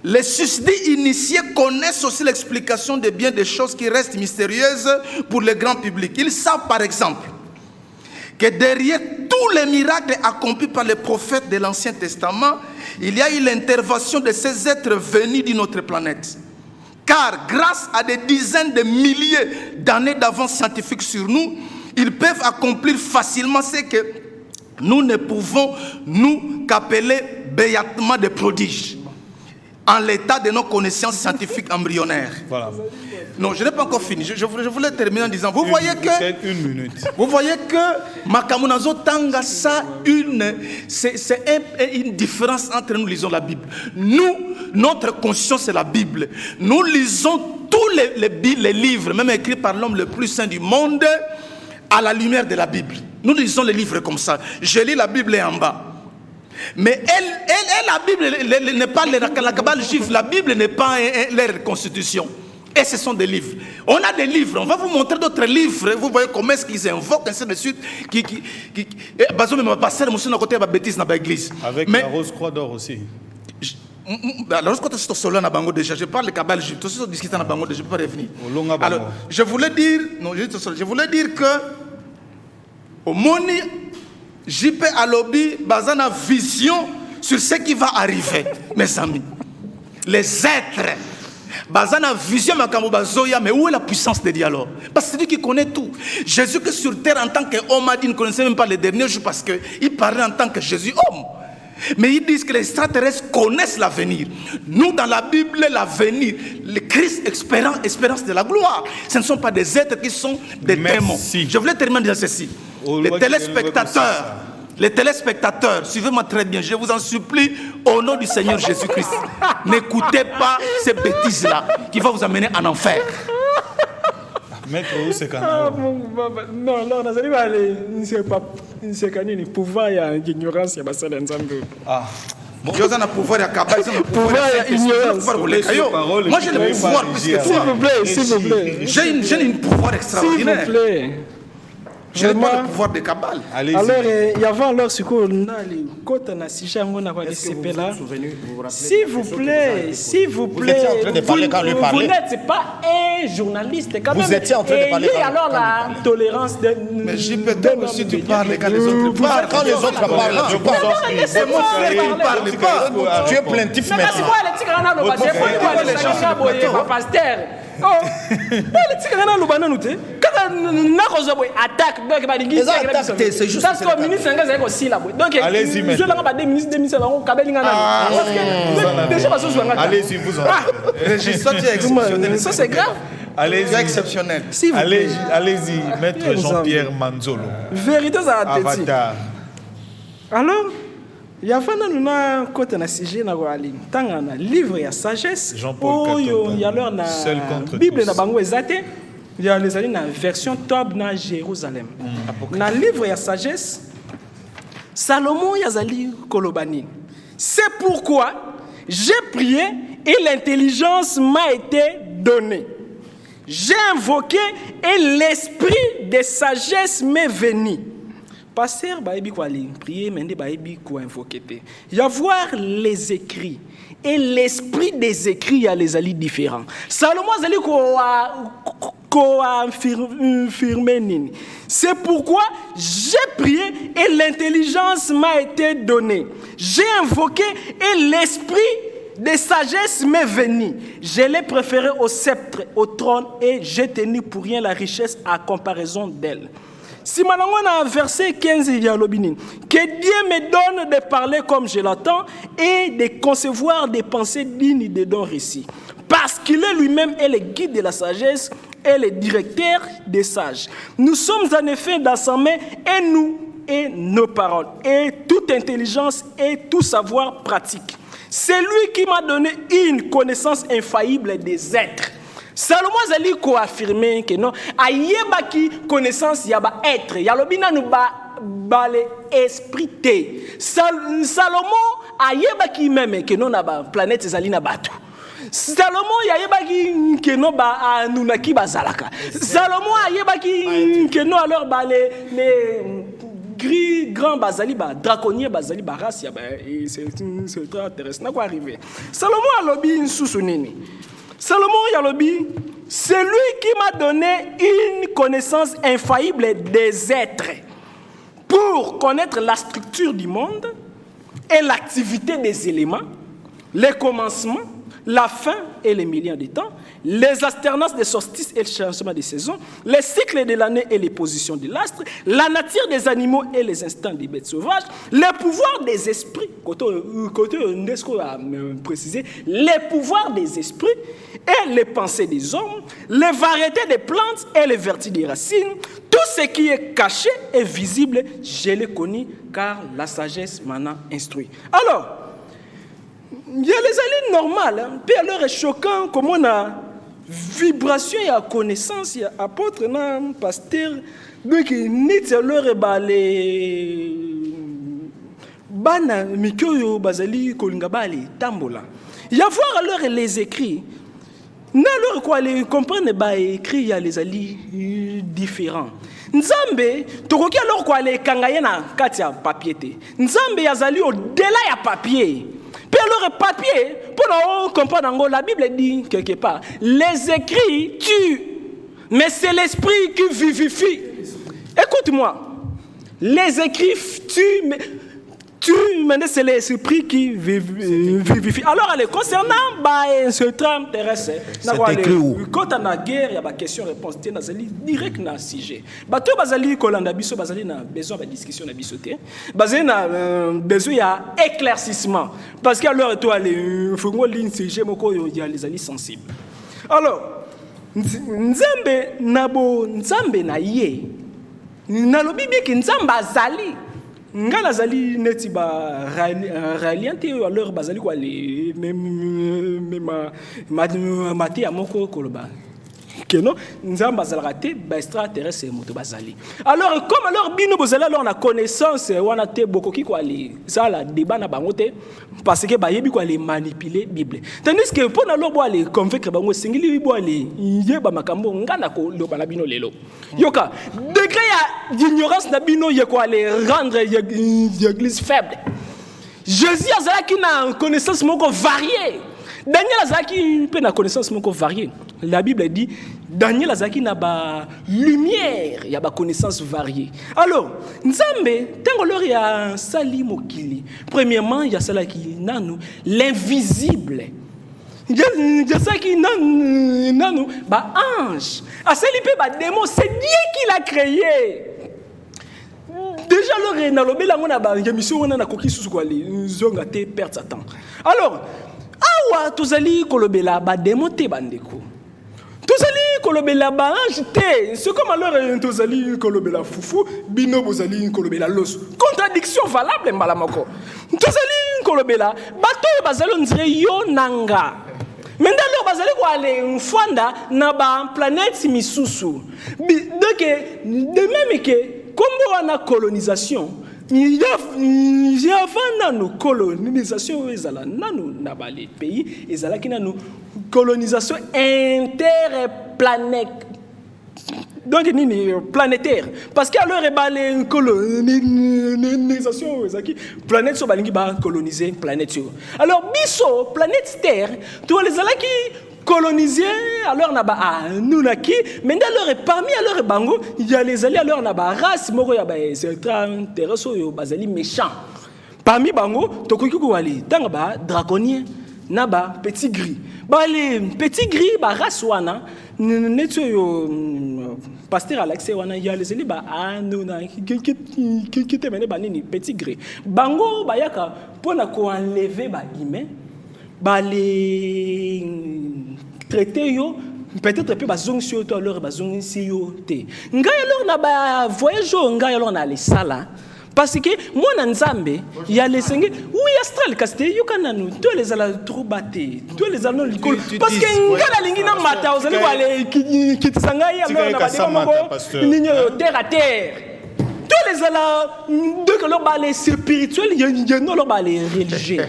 Les susdits initiés connaissent aussi l'explication de bien des choses qui restent mystérieuses pour le grand public. Ils savent par exemple que derrière tous les miracles accomplis par les prophètes de l'Ancien Testament, il y a eu l'intervention de ces êtres venus d'une autre planète. Car grâce à des dizaines de milliers d'années d'avance scientifique sur nous, ils peuvent accomplir facilement ce que nous ne pouvons nous qu'appeler béatement des prodiges. en l'état de nos connaissances scientifiques embryonnaires. Voilà. Non, je n'ai pas encore fini. Je voulais terminer en disant, vous voyez que... Une minute. Vous voyez que Makamunazo Tanga, ça, c'est une différence entre nous lisons la Bible. Nous, notre conscience, c'est la Bible. Nous lisons tous les livres, même écrits par l'homme le plus saint du monde, à la lumière de la Bible. Nous lisons les livres comme ça. Je lis la Bible en bas. Mais la Bible n'est pas la Kabbale juive. La Bible n'est pas leur constitution. Et ce sont des livres. On a des livres. On va vous montrer d'autres livres. Vous voyez comment est-ce qu'ils invoquent, ainsi de suite. Avec la rose croix d'or aussi. La rose croix d'or déjà. Je parle de Kabbale juive. Tout ça, discuter dans Bango déjà. Je ne peux pas revenir. Alors, je voulais dire que au Moni, JP Alobi, Bazana vision sur ce qui va arriver, mes amis. Les êtres. Bazana vision Makamubazoya, mais où est la puissance de Dieu alors? Parce que c'est lui qui connaît tout. Jésus que sur terre en tant qu'homme a dit, ne connaissait même pas les derniers jours parce qu'il parlait en tant que Jésus homme. Mais ils disent que les extraterrestres connaissent l'avenir. Nous dans la Bible, l'avenir, le Christ espérance de la gloire. Ce ne sont pas des êtres qui sont des démons. Je voulais terminer en disant ceci. Les téléspectateurs, suivez-moi très bien, je vous en supplie, au nom du Seigneur Jésus-Christ, n'écoutez pas ces bêtises-là qui vont vous amener en enfer. Maître, où c'est quand même? Non, non, c'est pas le pouvoir, il y a ignorance, il y a pas d'ensemble. Ah. Dieu a un pouvoir, il y a Kabbale, il y a pouvoir, il y a ignorance. Moi j'ai le pouvoir plus que toi. S'il vous plaît. J'ai un pouvoir extraordinaire. S'il vous plaît. Je n'ai pas le pouvoir de Kabbale. Alors, il y avait alors ce qu'on a les côtes na Sicha, on a les CP là. S'il vous plaît, s'il vous plaît. Vous étiez en train de parler quand lui parlait. Vous n'êtes pas un journaliste quand même. Vous étiez en train de parler. Alors la tolérance de. Mais j'y peux aussi tu parles quand les autres parlent. Quand les autres parlent, tu parles. C'est mon frère qui ne parle pas. Tu es plaintif maintenant. Mais c'est quoi les tigres pasteur? Oh, les tigres nous bananent nous. Attaque c'est juste parce que le ministre aussi là donc allez-y je l'ai pas des ministres allez-y vous ça c'est grave allez-y exceptionnel allez-y maître Jean-Pierre Manzolo vérité ça Avatar alors il y a un côté na sujet na ali tanga na livre ya sagesse Jean-Paul il y a leur na Bible na bango ezate. Il y a les années dans la version top dans Jérusalem. Dans le livre, il y a sagesse. Salomon Yazali Kolobani. C'est pourquoi j'ai prié et l'intelligence m'a été donnée. J'ai invoqué et l'esprit de sagesse m'est venu. Pasteur Baïbi Kwali, prier, mais Baïbi quoi invoquer. Il y a voir les écrits. Et l'esprit des écrits, il y a les alliés différents. Salomon Zali c'est pourquoi j'ai prié et l'intelligence m'a été donnée. J'ai invoqué et l'esprit de sagesse m'est venu. Je l'ai préféré au sceptre, au trône et j'ai tenu pour rien la richesse à comparaison d'elle. Si Malangona verset 15 il y a l'obinin que Dieu me donne de parler comme je l'entends et de concevoir des pensées dignes de dons récits. Parce qu'il est lui-même le guide de la sagesse et le directeur des sages. Nous sommes en effet dans sa main et nous et nos paroles et toute intelligence et tout savoir pratique. C'est lui qui m'a donné une connaissance infaillible des êtres. Salomon Zali ko affirmé que non ayeba ki connaissance ya ba être ya lobina no ba le esprit te Salomon ayeba ki même que non na ba planète Zali na batu Salomon ayeba ki que non ba anunaki bazalaka Salomon ayeba ki que non alors ba les gris grand bazali ba draconnier bazali ba race ya ba c'est très intéressant na quoi arriver Salomon a lobi nsusunini Salomon Yalobi, c'est lui qui m'a donné une connaissance infaillible des êtres pour connaître la structure du monde et l'activité des éléments, les commencements, la fin et les millions de temps, les alternances des solstices et le changement des saisons, les cycles de l'année et les positions de l'astre, la nature des animaux et les instincts des bêtes sauvages, les pouvoirs des esprits, côté UNESCO a précisé, les pouvoirs des esprits et les pensées des hommes, les variétés des plantes et les vertus des racines, tout ce qui est caché et visible, je l'ai connu car la sagesse m'en a instruit. Alors, il y a les alliés normales, puis alors est choquant comme on a vibration et connaissance, il y a apôtre, pasteur, donc il alors les bana mikyo bazali kolingabali tambola. Il y a voir alors les écrits. Alors quoi les comprendre ba écrit il y a les alliés différents. Nzambe tokoki alors quoi les kangaye na kati ya papier te. Nzambe yazali au-delà ya papier. Puis alors papier pour comprendre la Bible dit quelque part les écrits tuent mais c'est l'esprit qui vivifie. Écoute-moi. Les écrits tuent mais c'est l'esprit qui vivifie. Alors, allez, concernant ce tram terrestre, quand on a guerre, il y a des questions-réponses direct dans le sujet. Bato bazali kolanda biso bazali na besoin de discussion na biso te. Bazali na besoin ya éclaircissement parce que alors toi les faut ngo ligne sujet moko il y a les alliés sensibles. Alors, nzambe na ye. Nalobi bien que nzambe azali ngala zali neti ba réalité alors bazali quoi les mati amoko koloba que non nzamba zalate ba extraterrestre moto bazali alors comme alors bino bozala alors na connaissance wana te bokoki quoi les ça la débat na bangote parce que ba yebi quoi les manipuler bible tandis que pour na lobo les convaincre bango singili bo les yeba makambo ngana ko loba na bino lelo yoka degré ya d'ignorance na bino ye quoi les rendre l'église faible. Jésus azalaki na connaissance moko variée. Daniel azalaki pe na connaissance moko variée. La Bible dit Daniel azalaki na ba lumière, ya ba connaissance variée. Alors, nzambe tango lor ya sali mokili. Premièrement, ya salaki nanu l'invisible. Ya salaki nanu ba ange. Asali pe ba démon, c'est Dieu qui l'a créé. Déjà le nalobe la mona ba émission on a koki sous quoi les zonga te perdre sa temps. Alors, awa tozali kolobela ba démonter bandeko. Tozali kolobela ba ange te, c'est comme alors tozali kolobela fufu, bino bozali kolobela los. Contradiction valable mbala moko. Tozali kolobela bato bazali on dirait yo nanga. Maintenant bazali ko aller mfanda na ba planète misusu. Donc de même que comme on a colonisation, il y a une colonisation dans les pays, il y a une colonisation interplanétaire. Donc, planétaire. Parce qu'alors, il y a une colonisation, planète sur la coloniser planète. Alors, biso, planète Terre, tu vois les alaki colonisé alors naba nous naki mais alors parmi alors bango il y a les alliés alors naba race moko ya ba extraterrestre yo bazali méchant parmi bango tokoki ko ali tanga ba draconien naba petit gris ba les petit gris ba race wana neto yo pasteur Alexis wana ya les alliés ba nous na qui te mené ba nini petit gris bango ba yaka pona ko enlever ba guillemets ba les traité yo peut-être peu bazong sur toi alors bazong si yo te ngai alors na ba voyage ngai alors na les sala parce que moi na nzambe il y a les senge oui astral casté yo kana nous tous les ala trop batté tous les ala likolo parce que ngai la lingi na mata ozali ko ale ki tsangai alors na ba de ninyo terre à terre tous les ala de que leur balai spirituel il y a non leur balai religieux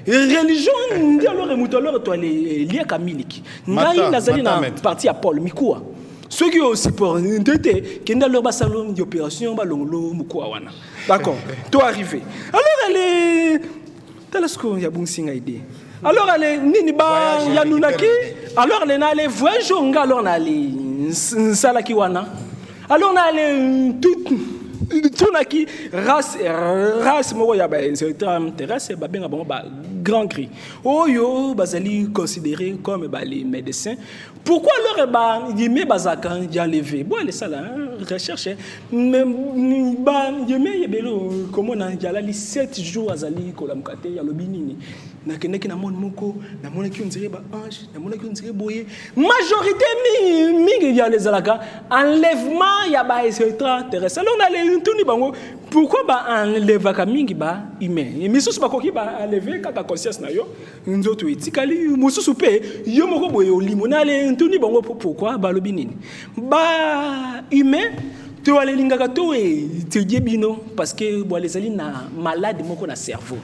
religion ndi alors emuto alors toi les liens kamiliki ngai nazali na parti à Paul Mikoua ceux qui aussi pour tete kenda leur ba salon d'opération ba longolo mukwa wana d'accord toi arrivé alors elle est telesco ya bunsinga idée alors elle est nini ba ya nunaki alors elle na les voyage nga alors na les salaki wana alors na les tout tunaki race moko ya extraterrestre babenga bango ba grand gris oyo bazali considéré comme les médecins. Pourquoi leur yeme bazaka ya levé bon les sala recherche mais ba yeme yebelo comment na jala li 7 jours azali kolamkate ya lobinini na keneki na monde moko na mona ki on dirait ba ange na mona ki on dirait boye majorité mingi ya les alaka enlèvement ya ba extraterrestre. Alors on a les tuni bango pourquoi ba enlèvaka mingi ba humain misusu ba koki ba enlever kaka conscience na yo nzoto etikali mususu pe yo moko boye olimo na le tuni bango pourquoi ba lobinini ba humain to ale lingaka to e tedie bino parce que bo les ali na malade moko na cerveau.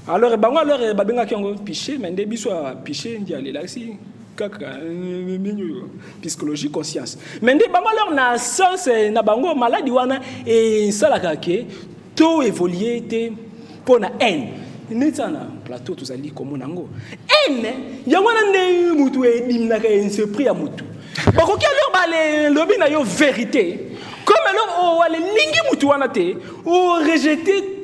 Alors bango alors babenga ki ngo piché mais nde biso piché ndi ale la si kaka psychologie conscience mais nde bango alors na sens na bango maladi wana e salaka ke to évoluer te pona haine netana plateau tozali komona ngo haine yango na nde mutu edimnaka esprit ya mutu bakoki alors bale lobi na yo vérité comme alors o ale lingi mutu wana te o rejeter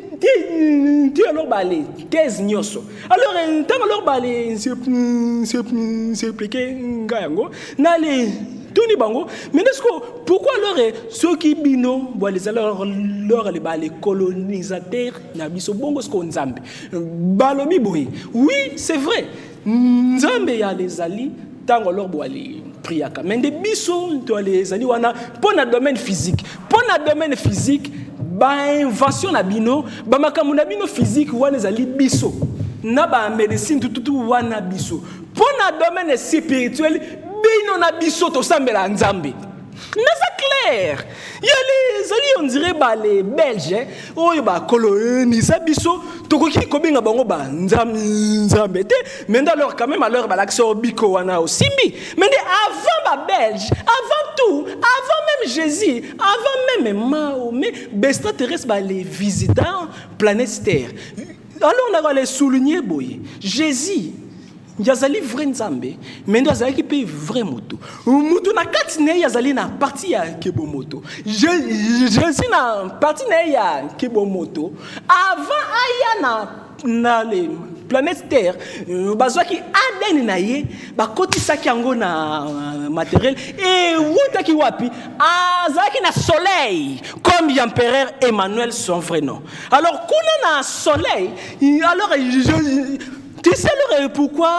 tu alors balé thèse nyoso alors tant alors balé se expliquer ngayango na les tuni bango mais est-ce que pourquoi alors ceux qui bino les alors les balé colonisateurs na biso bongo ce qu'on nzambe balobi boy oui c'est vrai nzambe ya les ali tant alors boali priaka mais de biso to les ali wana pour na domaine physique ba invention na bino ba makambo na bino physique wana ezali biso na ba médecine tutu wana biso pona domaine spirituel bino na biso to sambela nzambe na ça clair ya les ali on dirait ba les belges oyo ba colonisa biso tokoki kobenga bango ba nzambe te mais alors quand même alors ba l'action biko wana aussi mais avant ba belge avant tout avant même Jésus avant même Mahomet extraterrestre ba les visiteurs planète Terre. Alors on va les souligner boy Jésus yazali vrai nzambe mais yazali ki pe vrai moto mutu na katine yazali na partie ya kebo moto Jésus na partie na ya kebo moto avant aya na les planète Terre bazwa ki ADN na ye bakotisaki yango na matériel et wutaki wapi azaki na soleil comme l'empereur Emmanuel son vrai nom. Alors kuna na soleil alors tu sais alors pourquoi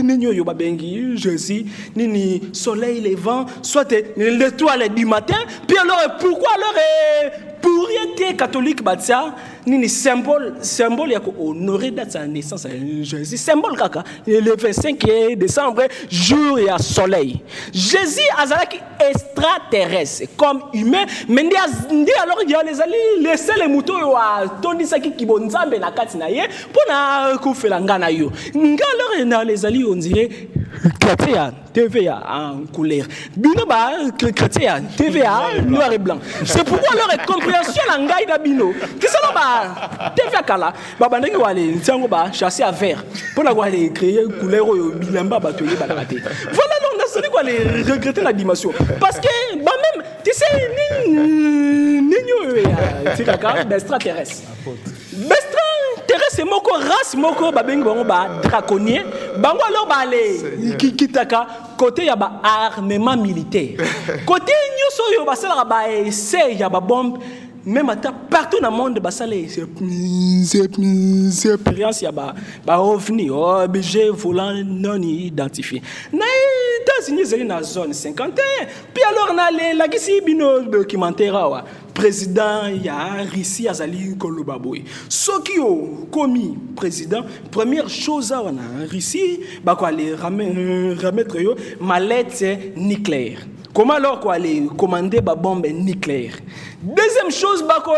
Ninyo Yobabengi, Jésus, Nini, soleil levant, soit l'étoile du matin, puis alors pourquoi alors pour être catholique, Batia, Nini symbole y'a honorer date sa naissance Jésus, symbole kaka, le 25 décembre, jour et à soleil. Jésus azalaki extraterrestre, comme humain, mais alors il y a les alliés, laisser les moutons à Tondisaki qui bonzambe na katinaye, pour na koufela ngana yo. Nga alors les alliés on dirait chrétien TVA en couleur. Bino ba chrétien TVA noir et blanc. C'est pourquoi leur compréhension la ngai da bino. Qu'est-ce que ba TVA kala ba bandeki wale ntango ba chasser à vert. Pour na wale créer couleur oyo bilamba ba toye ba raté. Voilà donc on a celui quoi les regretter la dimension parce que ba même tu sais ninyo c'est kaka extraterrestre. Terrestre moko race moko babengi bango ba draconien bango alors ba le kitaka côté ya ba armement militaire côté nyoso yo basala ba essai ya ba bombe même partout dans le monde basala c'est expérience ya ba ovni objet volant non identifié na États-Unis c'est une zone 51 puis alors na la kisi bino documentaire wa président ya Russie azali kolobaboy soki yo commis président première chose à na Russie ba ko aller remettre yo mallette nucléaire. Comment alors quoi aller commander ba bombe nucléaire? Deuxième chose ba ko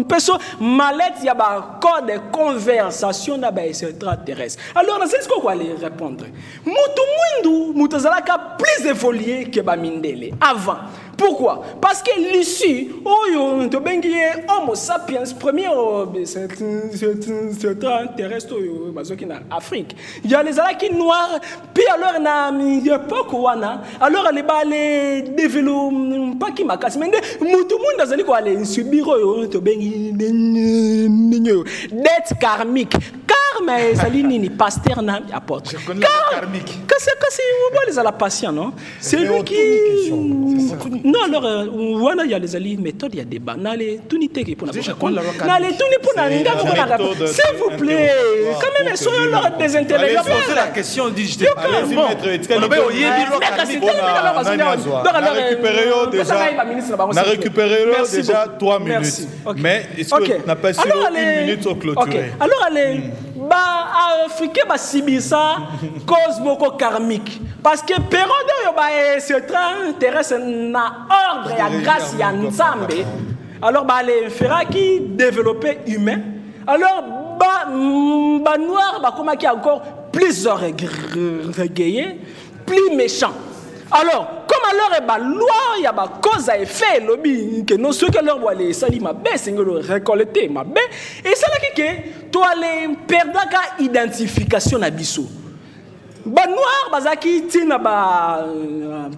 peso mallette ya ba code de conversation na ba extraterrestre. Alors c'est ce qu'on va aller répondre. Mutu mwindu mutazalaka plus évolué que ba mindele avant. Pourquoi? Parce que l'issue, Homo sapiens, premier terrestre en Afrique. Il y a les Alaki noirs, puis alors il y a pas alors les balais développent pas qui m'a cassé, mais tout le monde a dit quoi subir dette karmique. Mais Salini ni pasteur n'a apporte. Je connais la karmique. C'est la patient, non? C'est lui qui. Non, alors, voilà, il y a les alliés méthodes, il y a des débat. N'allez, tout n'y t'es pour la. N'allez, tout n'y pour la. S'il vous plaît, quand même, soyons leur des intérêts. Poser la question, dit je t'ai allez-y, maître. On a récupéré déjà 3 minutes. Mais est-ce que n'a pas su 1 minute au clôturer? Alors, allez. Africain va subir ça cause beaucoup karmique parce que période ce train terrestre na ordre et grâce ya nzambe alors les fera qui développé humain alors noir comment qui encore plus orgueilleux plus méchant. Alors, comme alors loi, il y a cause à effet, lobby, que non ceux qui leur voient les salis ma baisse, c'est le récolter ma baisse, et c'est là que toi les perdre la identification à biso. Noir, bazaki tina ba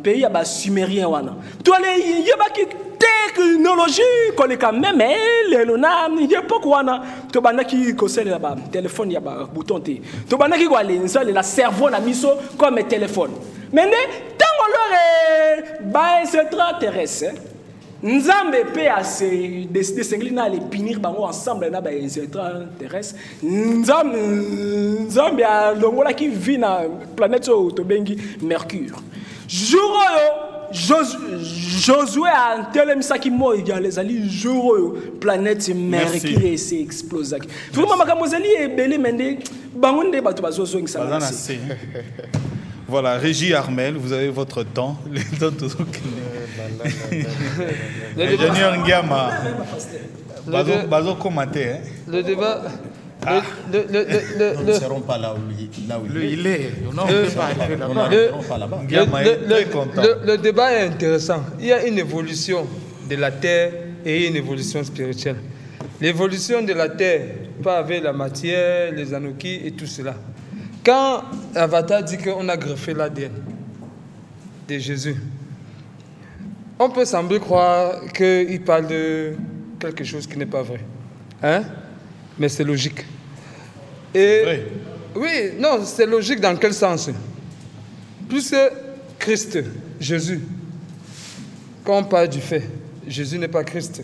pays à sumérien wana. Toi les yeba qui technologie qu'on est quand même les lona il y a pas quoi na to banaki ko sel là téléphone ya ba bouton té. To banaki ko aller la cerveau na biso comme téléphone. Mais tant extraterrestre, Nzambe peut assez décider de les punir ensemble na extraterrestre. Nzambe a longola qui vit na planète Tobengi Mercure. Jour Josué a telemisa qui moi il y a les alliés jour planète Mercure s'est explosé. Vraiment makamozeli e belé mende bangonde bato bazozo ngisala. Voilà, Régie Armel, vous avez votre temps. Ingénieur Ngama, Bazo commenté. Le débat. Nous ne serons pas là où il est. Le débat est intéressant. Il y a une évolution de la terre et une évolution spirituelle. L'évolution de la terre, pas avec la matière, les Anunnaki et tout cela. Quand Avatar dit qu'on a greffé l'ADN de Jésus, on peut sembler croire qu'il parle de quelque chose qui n'est pas vrai. Hein? Mais c'est logique. Et vrai. Oui, non, c'est logique dans quel sens? Plus Christ, Jésus, quand on parle du fait, Jésus n'est pas Christ.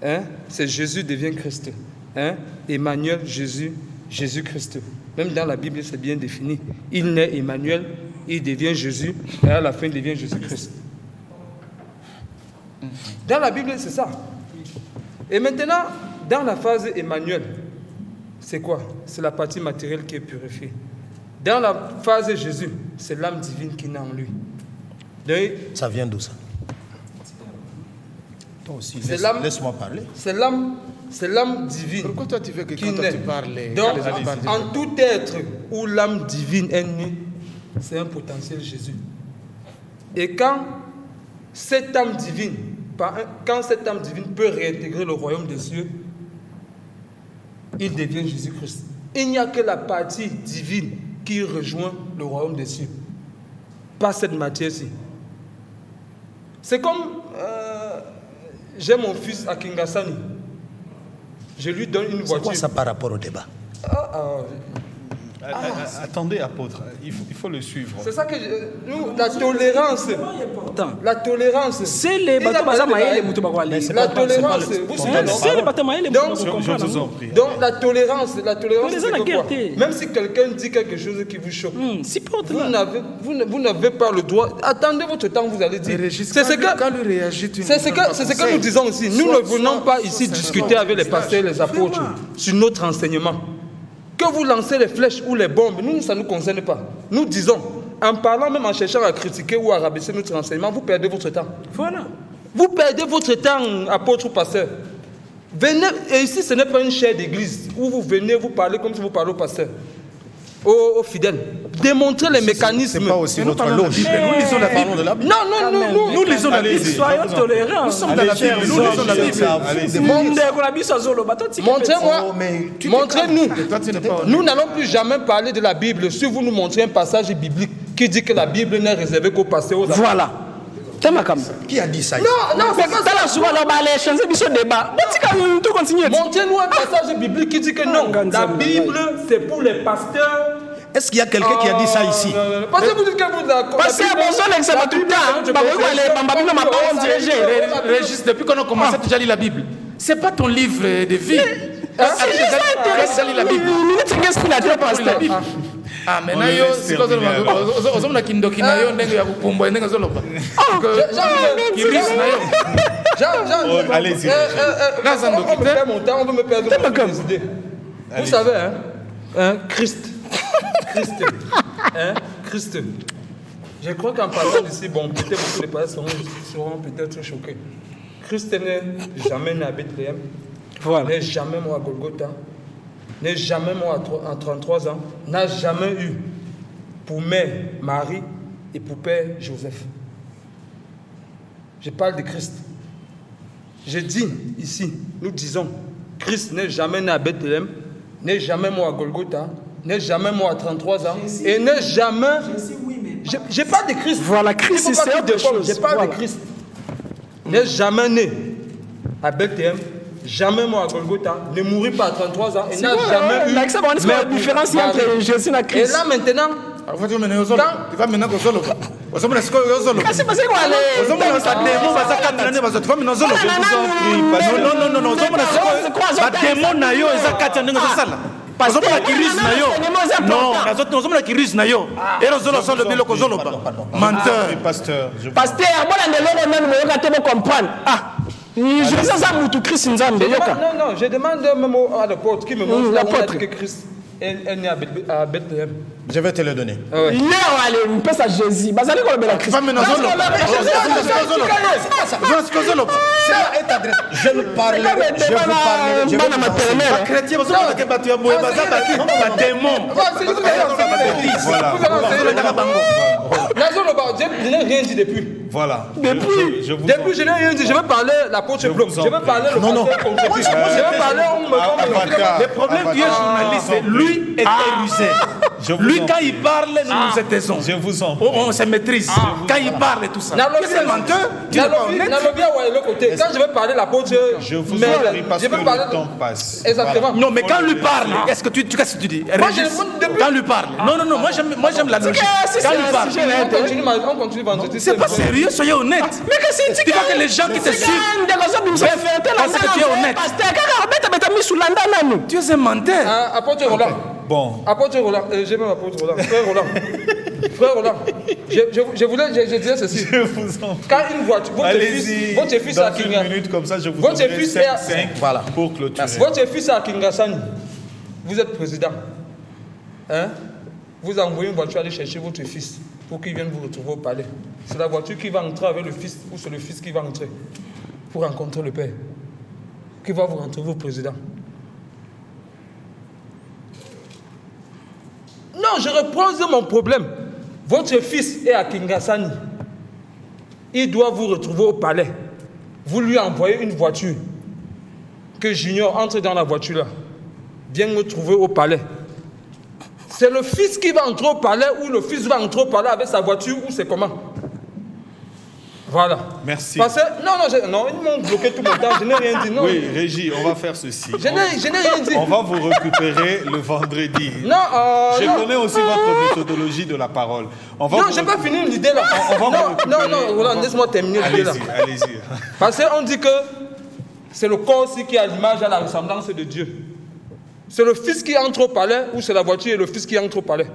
Hein? C'est Jésus devient Christ. Hein? Emmanuel, Jésus, Jésus-Christ. Même dans la Bible, c'est bien défini. Il naît Emmanuel, il devient Jésus, et à la fin, il devient Jésus-Christ. Dans la Bible, c'est ça. Et maintenant, dans la phase Emmanuel, c'est quoi? C'est la partie matérielle qui est purifiée. Dans la phase Jésus, c'est l'âme divine qui naît en lui. Donc, ça vient d'où ça? Toi aussi, laisse-moi parler. C'est l'âme divine. Pourquoi toi tu veux que quand tu parles? Donc, en tout être où l'âme divine est née, c'est un potentiel Jésus. Et quand cette âme divine peut réintégrer le royaume des cieux, il devient Jésus-Christ. Il n'y a que la partie divine qui rejoint le royaume des cieux. Pas cette matière-ci. C'est comme j'ai mon fils à Kingasani. Je lui donne une voiture. C'est quoi ça par rapport au débat? Attendez, apôtre, il faut le suivre. C'est ça que nous, la tolérance. La tolérance. C'est les bâtiments les La tolérance. C'est les bâtiments je vous en prie. Donc la tolérance, c'est quoi? Même si quelqu'un dit quelque chose qui vous choque, vous n'avez pas le droit. Attendez votre temps, vous allez dire. C'est ce que nous disons aussi. Nous ne venons pas ici discuter avec les pasteurs et les apôtres sur notre enseignement. Que vous lancez les flèches ou les bombes, nous, ça ne nous concerne pas. Nous disons, en parlant, même en cherchant à critiquer ou à rabaisser notre enseignement, vous perdez votre temps. Voilà. Vous perdez votre temps, apôtre ou pasteur. Venez, et ici, ce n'est pas une chaire d'église où vous venez, vous parlez comme si vous parlez au pasteur. aux fidèles. Démontrer les mécanismes. C'est pas aussi votre loge. Nous lisons la Bible. Non, nous lisons la Bible. Soyons tolérants. Nous sommes dans la Bible. Nous lisons la Bible. Montrez-nous. Nous n'allons plus jamais parler de la Bible si vous nous montrez un passage biblique qui dit que la Bible n'est réservée qu'aux pasteurs. Voilà. Qui a dit ça? Non, c'est pas ça. Montrez-nous un passage biblique qui dit que non, la Bible c'est pour les pasteurs. Est-ce qu'il y a quelqu'un qui a dit ça ici? Parce que vous dites que vous Régis, depuis qu'on a commencé, tu as déjà lu la Bible. C'est pas ton livre de vie. C'est la Bible. Ah, mais nayo, c'est quoi ça? Vous avez kindoki nayo, ndenge ya kupombo, ndenge zoloba. Allez-y. On veut me perdre mes idées. Vous savez, Christ. Christ. Je crois qu'en parlant d'ici, bon, peut-être beaucoup de personnes seront peut-être choqués. Christ n'est jamais né à Bethléem. Voilà. N'est jamais mort à Golgotha. N'est jamais mort à 33 ans. N'a jamais eu pour mère Marie et pour père Joseph. Je parle de Christ. Je dis ici, nous disons, Christ n'est jamais né à Bethléem, n'est jamais mort à Golgotha, n'est jamais mort à 33 ans, et n'est jamais... Je parle de Christ. Voilà, Christ, c'est autre chose. Je parle de Christ. N'est jamais né à Bethléem, jamais mort à Golgotha, ne mourit pas à 33 ans, et n'a jamais eu... La différence entre Jésus et Christ. Et là maintenant... Tu vas maintenant au Zolo. Au Zolo, c'est quoi au Zolo? C'est parce que au Zolo, ça démon, ça quatre années, tu vas maintenant au Zolo. Non, au Zolo, c'est quoi? Démon nayo, ça quatre années, c'est ça là. Au Zolo, la kiris nayo. Non, au Zolo, la kiris nayo. Et au Zolo, le bilo au Zolo. Menteur. Pasteur. Pasteur, moi, on a le comprendre. Ah. Je sais ça, Christ Nzambe. Non, je demande même à l'apôtre qui me montre là où on a dit que Christ est né à Bethléem. Je vais te le donner. Non, allez, on passe à Jésus. Bazali ko bela Christ. Je ne parle pas. Je vous parle. Chrétien, vous avez que tu as moyen de démon. Je n'ai rien dit depuis. Voilà. Depuis, je n'ai rien dit. Je vais parler l'apôtre Bloch. Je vais parler le pasteur. Je vais parler le problème du journaliste, lui est rusé. Lui, quand il parle, nous nous taisons. Je vous en prie. On se maîtrise. Quand il parle et tout ça. C'est menteur. Quand je vais parler l'apôtre, je vous en prie parce que le temps passe. Exactement. Non, mais quand lui parle, qu'est-ce que tu dis? Quand lui parle. Non, moi j'aime la logique. Quand lui parle. On continue vendredi. C'est pas sérieux, soyez honnête. Mais que c'est tu vois que les gens qui te suivent. Parce que tu es honnête. Tu es un menteur. Apôtre Roland. Bon. Apôtre Roland, j'ai même apôtre Roland. Frère Roland, je disais ceci. Je vous en prie. Quand une voiture, votre fils à Kinga. Minute comme ça, je vous votre fils est 5 voilà, pour clôturer. Votre fils à Kingasani, vous êtes président. Hein? Vous envoyez une voiture aller chercher votre fils pour qu'il vienne vous retrouver au palais. C'est la voiture qui va entrer avec le fils ou c'est le fils qui va entrer pour rencontrer le père qui va vous retrouver au président. Non, je repose mon problème. Votre fils est à Kingasani. Il doit vous retrouver au palais. Vous lui envoyez une voiture. Que Junior entre dans la voiture là. Viens me trouver au palais. C'est le fils qui va entrer au palais ou le fils va entrer au palais avec sa voiture ou c'est comment? Voilà. Merci. Parce que, non, ils m'ont bloqué tout mon temps, je n'ai rien dit. Non. Oui, Régie, on va faire ceci. Je n'ai rien dit. On va vous récupérer le vendredi. Non, je connais aussi votre méthodologie de la parole. Non, je n'ai pas fini l'idée là. Non, laisse-moi terminer l'idée là. Allez-y. Parce qu'on dit que c'est le corps aussi qui a l'image à la ressemblance de Dieu. C'est le fils qui entre au palais ou c'est la voiture et le fils qui entre au palais?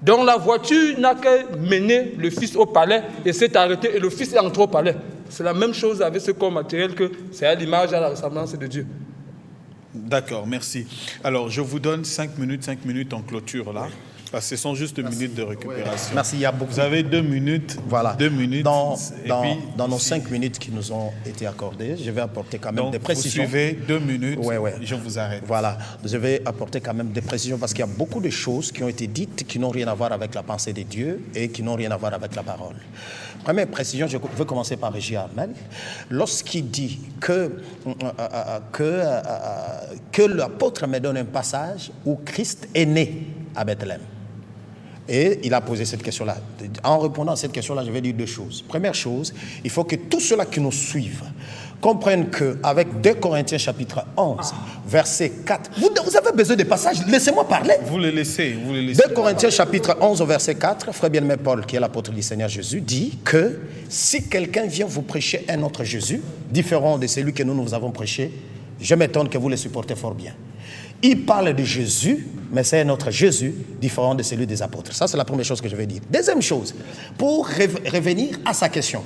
Donc la voiture n'a qu'à mener le fils au palais et s'est arrêtée et le fils est entré au palais. C'est la même chose avec ce corps matériel que c'est à l'image, à la ressemblance de Dieu. D'accord, merci. Alors je vous donne 5 minutes en clôture là. Parce que ce sont juste 2 minutes de récupération. Merci, il y a beaucoup. Vous avez 2 minutes. Voilà. 2 minutes. Dans nos 5 minutes qui nous ont été accordées, je vais apporter quand même des précisions. Vous suivez 2 minutes, ouais. Je vous arrête. Voilà, je vais apporter quand même des précisions parce qu'il y a beaucoup de choses qui ont été dites qui n'ont rien à voir avec la pensée de Dieu et qui n'ont rien à voir avec la parole. Première précision, je veux commencer par Régis Armel. Lorsqu'il dit que l'apôtre me donne un passage où Christ est né à Bethléem. Et il a posé cette question-là. En répondant à cette question-là, je vais dire 2 choses. Première chose, il faut que tous ceux-là qui nous suivent comprennent qu'avec 2 Corinthiens chapitre 11, verset 4, vous avez besoin de passages, laissez-moi parler. Vous les laissez. 2 Corinthiens chapitre 11, verset 4, frère bien-aimé Paul, qui est l'apôtre du Seigneur Jésus, dit que si quelqu'un vient vous prêcher un autre Jésus, différent de celui que nous avons prêché, je m'étonne que vous le supportez fort bien. Il parle de Jésus, mais c'est un autre Jésus différent de celui des apôtres. Ça, c'est la première chose que je vais dire. Deuxième chose, pour revenir à sa question.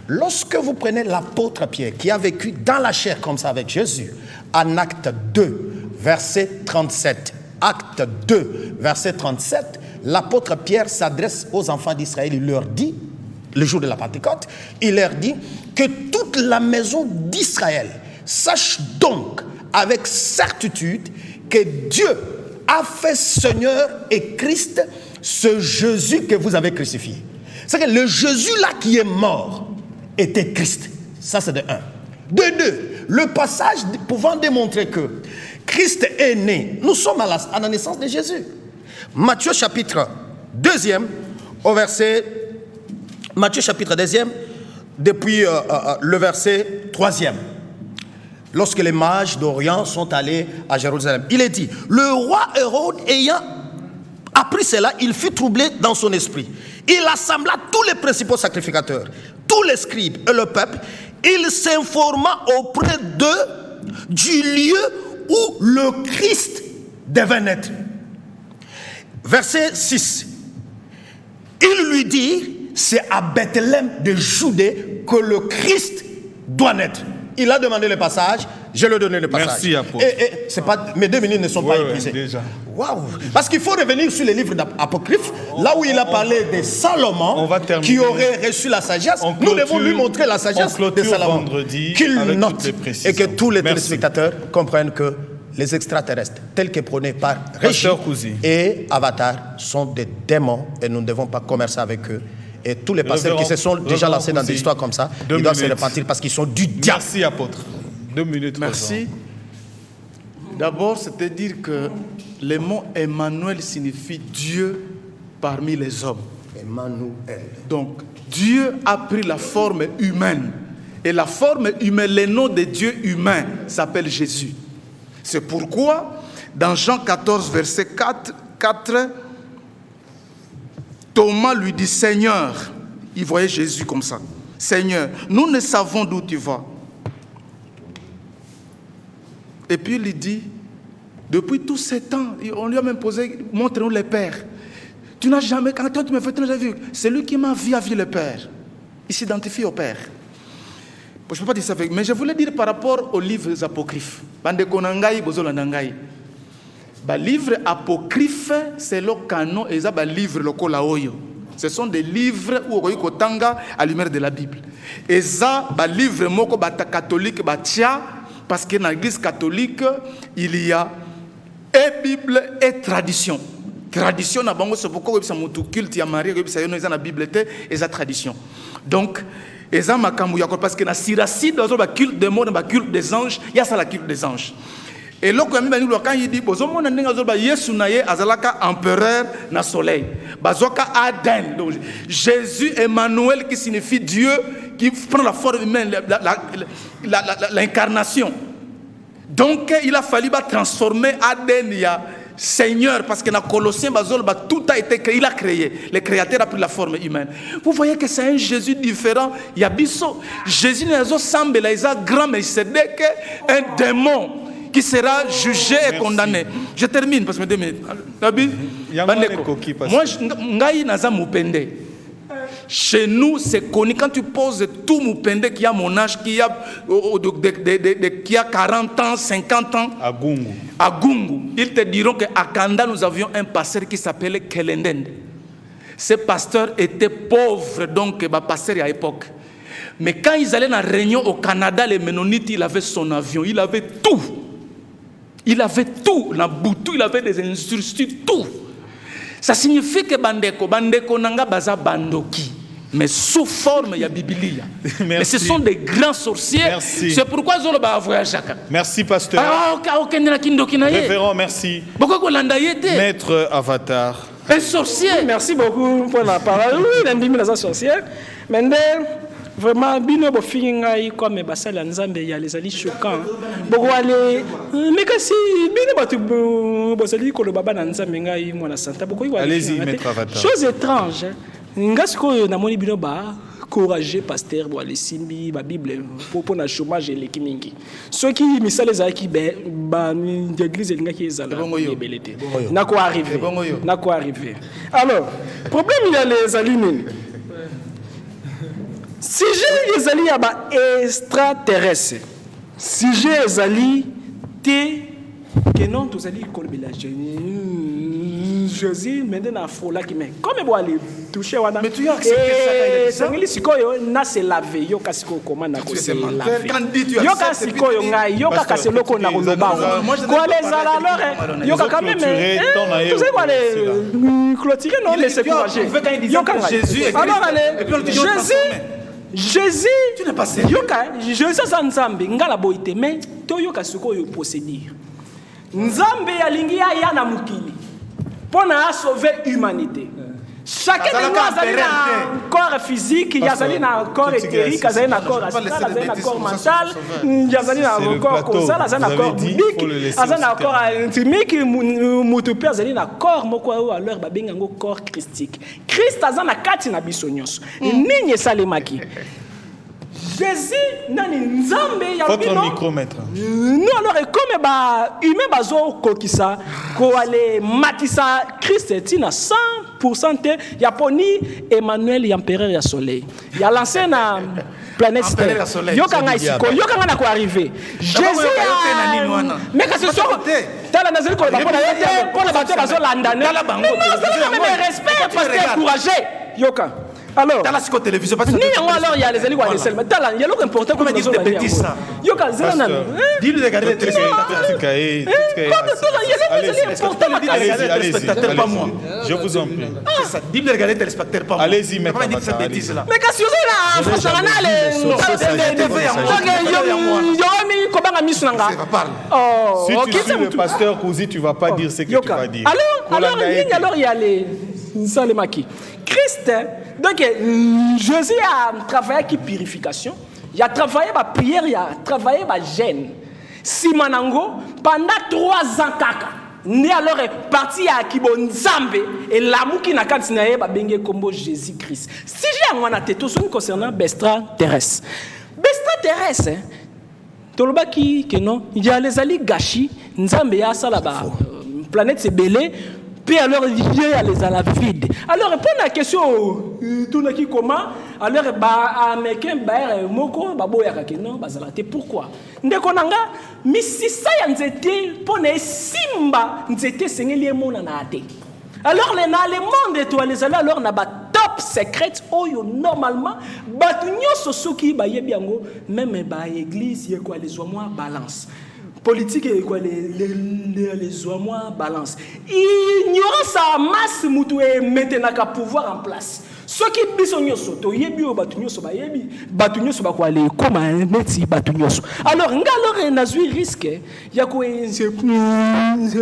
Lorsque vous prenez l'apôtre Pierre, qui a vécu dans la chair comme ça avec Jésus, en acte 2, verset 37, acte 2, verset 37, l'apôtre Pierre s'adresse aux enfants d'Israël, il leur dit, le jour de la Pentecôte, il leur dit que toute la maison d'Israël sache donc avec certitude que Dieu a fait Seigneur et Christ ce Jésus que vous avez crucifié. C'est que le Jésus là qui est mort était Christ. Ça c'est de 1. De 2, le passage pouvant démontrer que Christ est né. Nous sommes à la naissance de Jésus. Matthieu chapitre 2, au verset... Matthieu chapitre 2, depuis le verset 3. Lorsque les mages d'Orient sont allés à Jérusalem, il est dit, le roi Hérode ayant appris cela, il fut troublé dans son esprit. Il assembla tous les principaux sacrificateurs, tous les scribes et le peuple. Il s'informa auprès d'eux du lieu où le Christ devait naître. Verset 6. Il lui dit, c'est à Bethléem de Judée que le Christ doit naître. Il a demandé le passage, je lui ai donné le passage. Merci, apôtre. Et c'est pas, mes 2 minutes ne sont pas épuisées. Déjà. Waouh! Parce qu'il faut revenir sur les livres d'Apocryphe, là où il a parlé de Salomon, qui aurait reçu la sagesse. Nous devons lui montrer la sagesse de Salomon. Qu'il note et que tous les téléspectateurs comprennent que les extraterrestres, tels que prônés par Régis et Avatar, sont des démons et nous ne devons pas commercer avec eux. Et tous les pasteurs qui se sont déjà lancés dans des histoires comme ça, ils doivent se repentir parce qu'ils sont du diable. Merci, apôtre. 2 minutes. Merci. D'abord, c'est-à-dire que le mot Emmanuel signifie Dieu parmi les hommes. Emmanuel. Donc, Dieu a pris la forme humaine. Et la forme humaine, le nom de Dieu humain s'appelle Jésus. C'est pourquoi, dans Jean 14, verset 4, Thomas lui dit, Seigneur, il voyait Jésus comme ça. Seigneur, nous ne savons d'où tu vas. Et puis il lui dit, depuis tous ces temps, on lui a même posé, montre-nous le Père. Tu n'as jamais, quand toi tu me fais, tu n'as jamais vu. C'est lui qui m'a vu a vu le Père. Il s'identifie au Père. Je ne peux pas dire ça, mais je voulais dire par rapport aux livres apocryphes. Les livres apocryphes, c'est le canon et les livres locaux. Ce sont des livres où on a à lumière de la Bible. Et ça, les livres catholiques, parce que dans l'église catholique, il y a et Bible et tradition. Tradition, c'est pourquoi il y a un culte, il y a Marie, il y a la Bible et la tradition. Donc, parce que dans Siracide, dans le culte des morts, dans le culte des anges, il y a ça le culte des anges. Et là, quand il dit, Yesu azalaka empereur na soleil. Bazoka Aden. Donc, Jésus Emmanuel qui signifie Dieu qui prend la forme humaine, l'incarnation. Donc, il a fallu transformer Aden Seigneur, parce que dans Colossiens, tout a été créé, il a créé. Le créateur a pris la forme humaine. Vous voyez que c'est un Jésus différent. Il y a Bisso. Jésus n'est pas grand, mais c'est un démon qui sera jugé et condamné. Je termine parce que 2 minutes. Moi, Chez nous, c'est connu. Quand tu poses tout Mupende qui a mon âge, qui a 40 ans, 50 ans, à Gungu, ils te diront qu'à Kanda, nous avions un pasteur qui s'appelait Kelendende. Ce pasteur était pauvre, donc, pasteur à l'époque. Mais quand ils allaient dans la réunion au Canada, les Ménonites, il avait son avion, il avait tout. Il avait tout, la boutou, il avait des instructions, tout. Ça signifie que Bandeko nanga baza bandoki, mais sous forme ya Biblia. Mais ce sont des grands sorciers. Merci. C'est pourquoi Zolo ba voyage. Merci pasteur. Révérend, merci. Maître Avatar. Un sorcier. Merci beaucoup pour la parole. Oui, l'endimi la sorcière. Mais vraiment, bino bofinga comme basala nzambe ya les ali choquants. Bogwale, mais kasi bino batu bosali ko le baba na nzambe ngai mwana santa. Allez-y, maître Avatar. Chose étrange. Ngasko na moni bino ba courageux pasteur bo ali simbi ba bible pour na chômage eleki mingi. Ceux qui misale za ki ba l'église linga ki ezala belete. Na ko arriver. Na ko arriver. Alors, problème il y a les aliments. Si j'ai ezali ya ba extraterrestre, si j'ai ezali te que non tous ali kolbela Jésus maintenant fola qui mais comme bo aller toucher wana mais tu as accepté ça ngeli sikoyo na se laver yo kasiko comment na ko se laver yo kasiko ngai yo kaseloko na koloba ko les alors yo quand même tu sais quoi les clôturer non mais c'est courageux yo quand Jésus alors Jésus, tu n'es pas sérieux. Jésus sa nzambe ngala boite mais to yoka suko yo procédure. Nzambe ya lingi ya na mukili. Pona sauver l'humanité. Chacun de nous a un corps physique, il y a un corps éthérique, il y a un corps astral, il y a un corps mental, il y a un corps causal, il y a un corps bouddhique, il y a un corps intimique, il y a un corps moko alors babengango corps christique. Christ azana kati na biso nyonso. Nini salemaki. Jésus nani nzambe ya votre micromètre. Nous alors comme ba humain bazo kokisa ko ale matisa Christ tina 100% te Yaponi Emmanuel l'empereur ya soleil. Ya lancé na planète Terre. Yo kanga isiko, yo kanga na ko arriver. Jésus mais que ce soit tala nazeli ko ba pour la bateau bazo landane. Mais respect parce que courageux. Yoka. Alors, dans la télévision, parce que alors il y a les élites il y a l'autre important comme ils ont des bêtises ça. Yo ka zela dis le regarder les téléspectateurs. Allez-y, pas moi. Je vous en prie. C'est ça, dis le regarder les téléspectateurs pas moi. Allez-y, mais pas cette bêtise là. Mais qu'est-ce que là franchement si tu suis le pasteur Kouzi, tu vas pas dire ce que tu vas dire. Alors il y a les Salemaki. Christ, donc Jésus a travaillé avec purification, il a travaillé avec prière, il a travaillé avec gêne. Simanango, pendant 3 ans, kaka, né alors est parti à Kibonzambe et l'amour qui n'a qu'à s'inayer va bengue comme Jésus-Christ. Si j'ai un atéto concernant Bestra terrestre, Tolobaki que non, il y a les alliés gâchis, Nzambe ya salaba, planète c'est belé. Puis alors il y a les à la vide. Alors répondre à la question tout qui comment alors américain moko baboya ka non bazalate pourquoi ndeko nanga misisa ya nzete pona simba nzete sengeli mona na ate. Alors les monde étoile les alors na ba top secret oyo normalement batu nyoso soki ba yebi yango même ba église ye quoi les moi balance. Politique et quoi les hommes balance. Ignorance à masse mutué maintenant qu'à pouvoir en place. Ceux qui bisogno soto yebi o batunyo so ba yebi batunyo so ba quoi les comme un métier batunyo so. Alors ngalo nazui risque ya ko se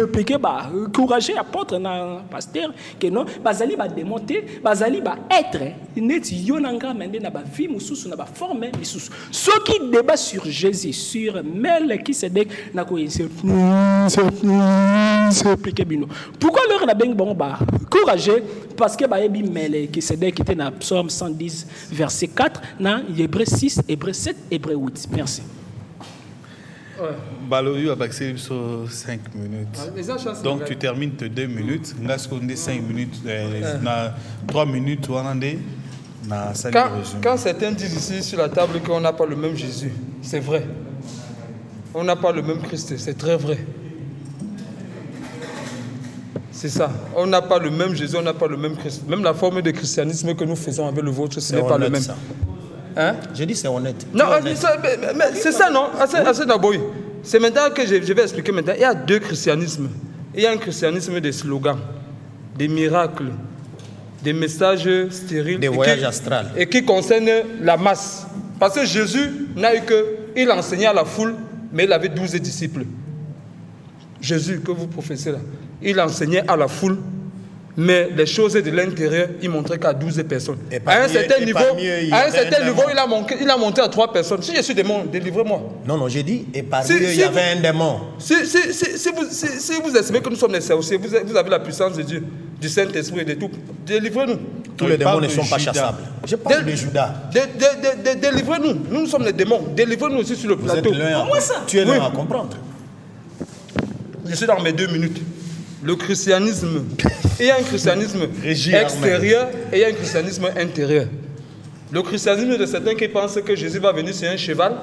piquer ba courageux apôtre na pasteur que non bazali ba démonter bazali ba être neti yonanga mende na ba vie mususu na ba forme mususu. Ceux qui débat sur Jésus sur Mel qui se dek na ko se piquer bino. Pourquoi leur na beng bon ba courageux parce que ba yebi Mel qui se dek qui était dans Psaume 110 verset 4 dans Hébreux 6 Hébreux 7 Hébreux 8. Merci. Baloyu a passé sur 5 minutes. Donc tu termines tes 2 minutes. Nous avons 5 minutes, 3 minutes. Quand certains disent ici sur la table qu'on n'a pas le même Jésus, c'est vrai. On n'a pas le même Christ, c'est très vrai. C'est ça. On n'a pas le même Jésus, on n'a pas le même Christ. Même la forme de christianisme que nous faisons avec le vôtre, ce n'est pas le même. Hein? J'ai dit c'est honnête. Non, mais c'est ça, non? Assez d'abord. C'est maintenant que je vais expliquer maintenant. Il y a deux christianismes. Il y a un christianisme des slogans, des miracles, des messages stériles. Des voyages astrales. Et qui concernent la masse. Parce que Jésus n'a eu que... Il enseignait à la foule, mais il avait 12 disciples. Jésus, que vous professez là, il enseignait à la foule, mais les choses de l'intérieur, il montrait qu'à 12 personnes. À un certain niveau, il a monté à 3 personnes. Si je suis démon, délivrez-moi. Non, j'ai dit, et parmi eux, il y avait un démon. Si vous estimez que nous sommes des sorciers, vous avez la puissance de Dieu, du Saint-Esprit et de tout, délivrez-nous. Tous les démons ne sont pas chassables. Je parle de Judas. Délivrez-nous. Nous sommes les démons. Délivrez-nous aussi sur le plateau. Tu es là à comprendre. Je suis dans mes 2 minutes. Le christianisme, il y a un christianisme extérieur et il y a un christianisme intérieur. Le christianisme de certains qui pensent que Jésus va venir sur un cheval,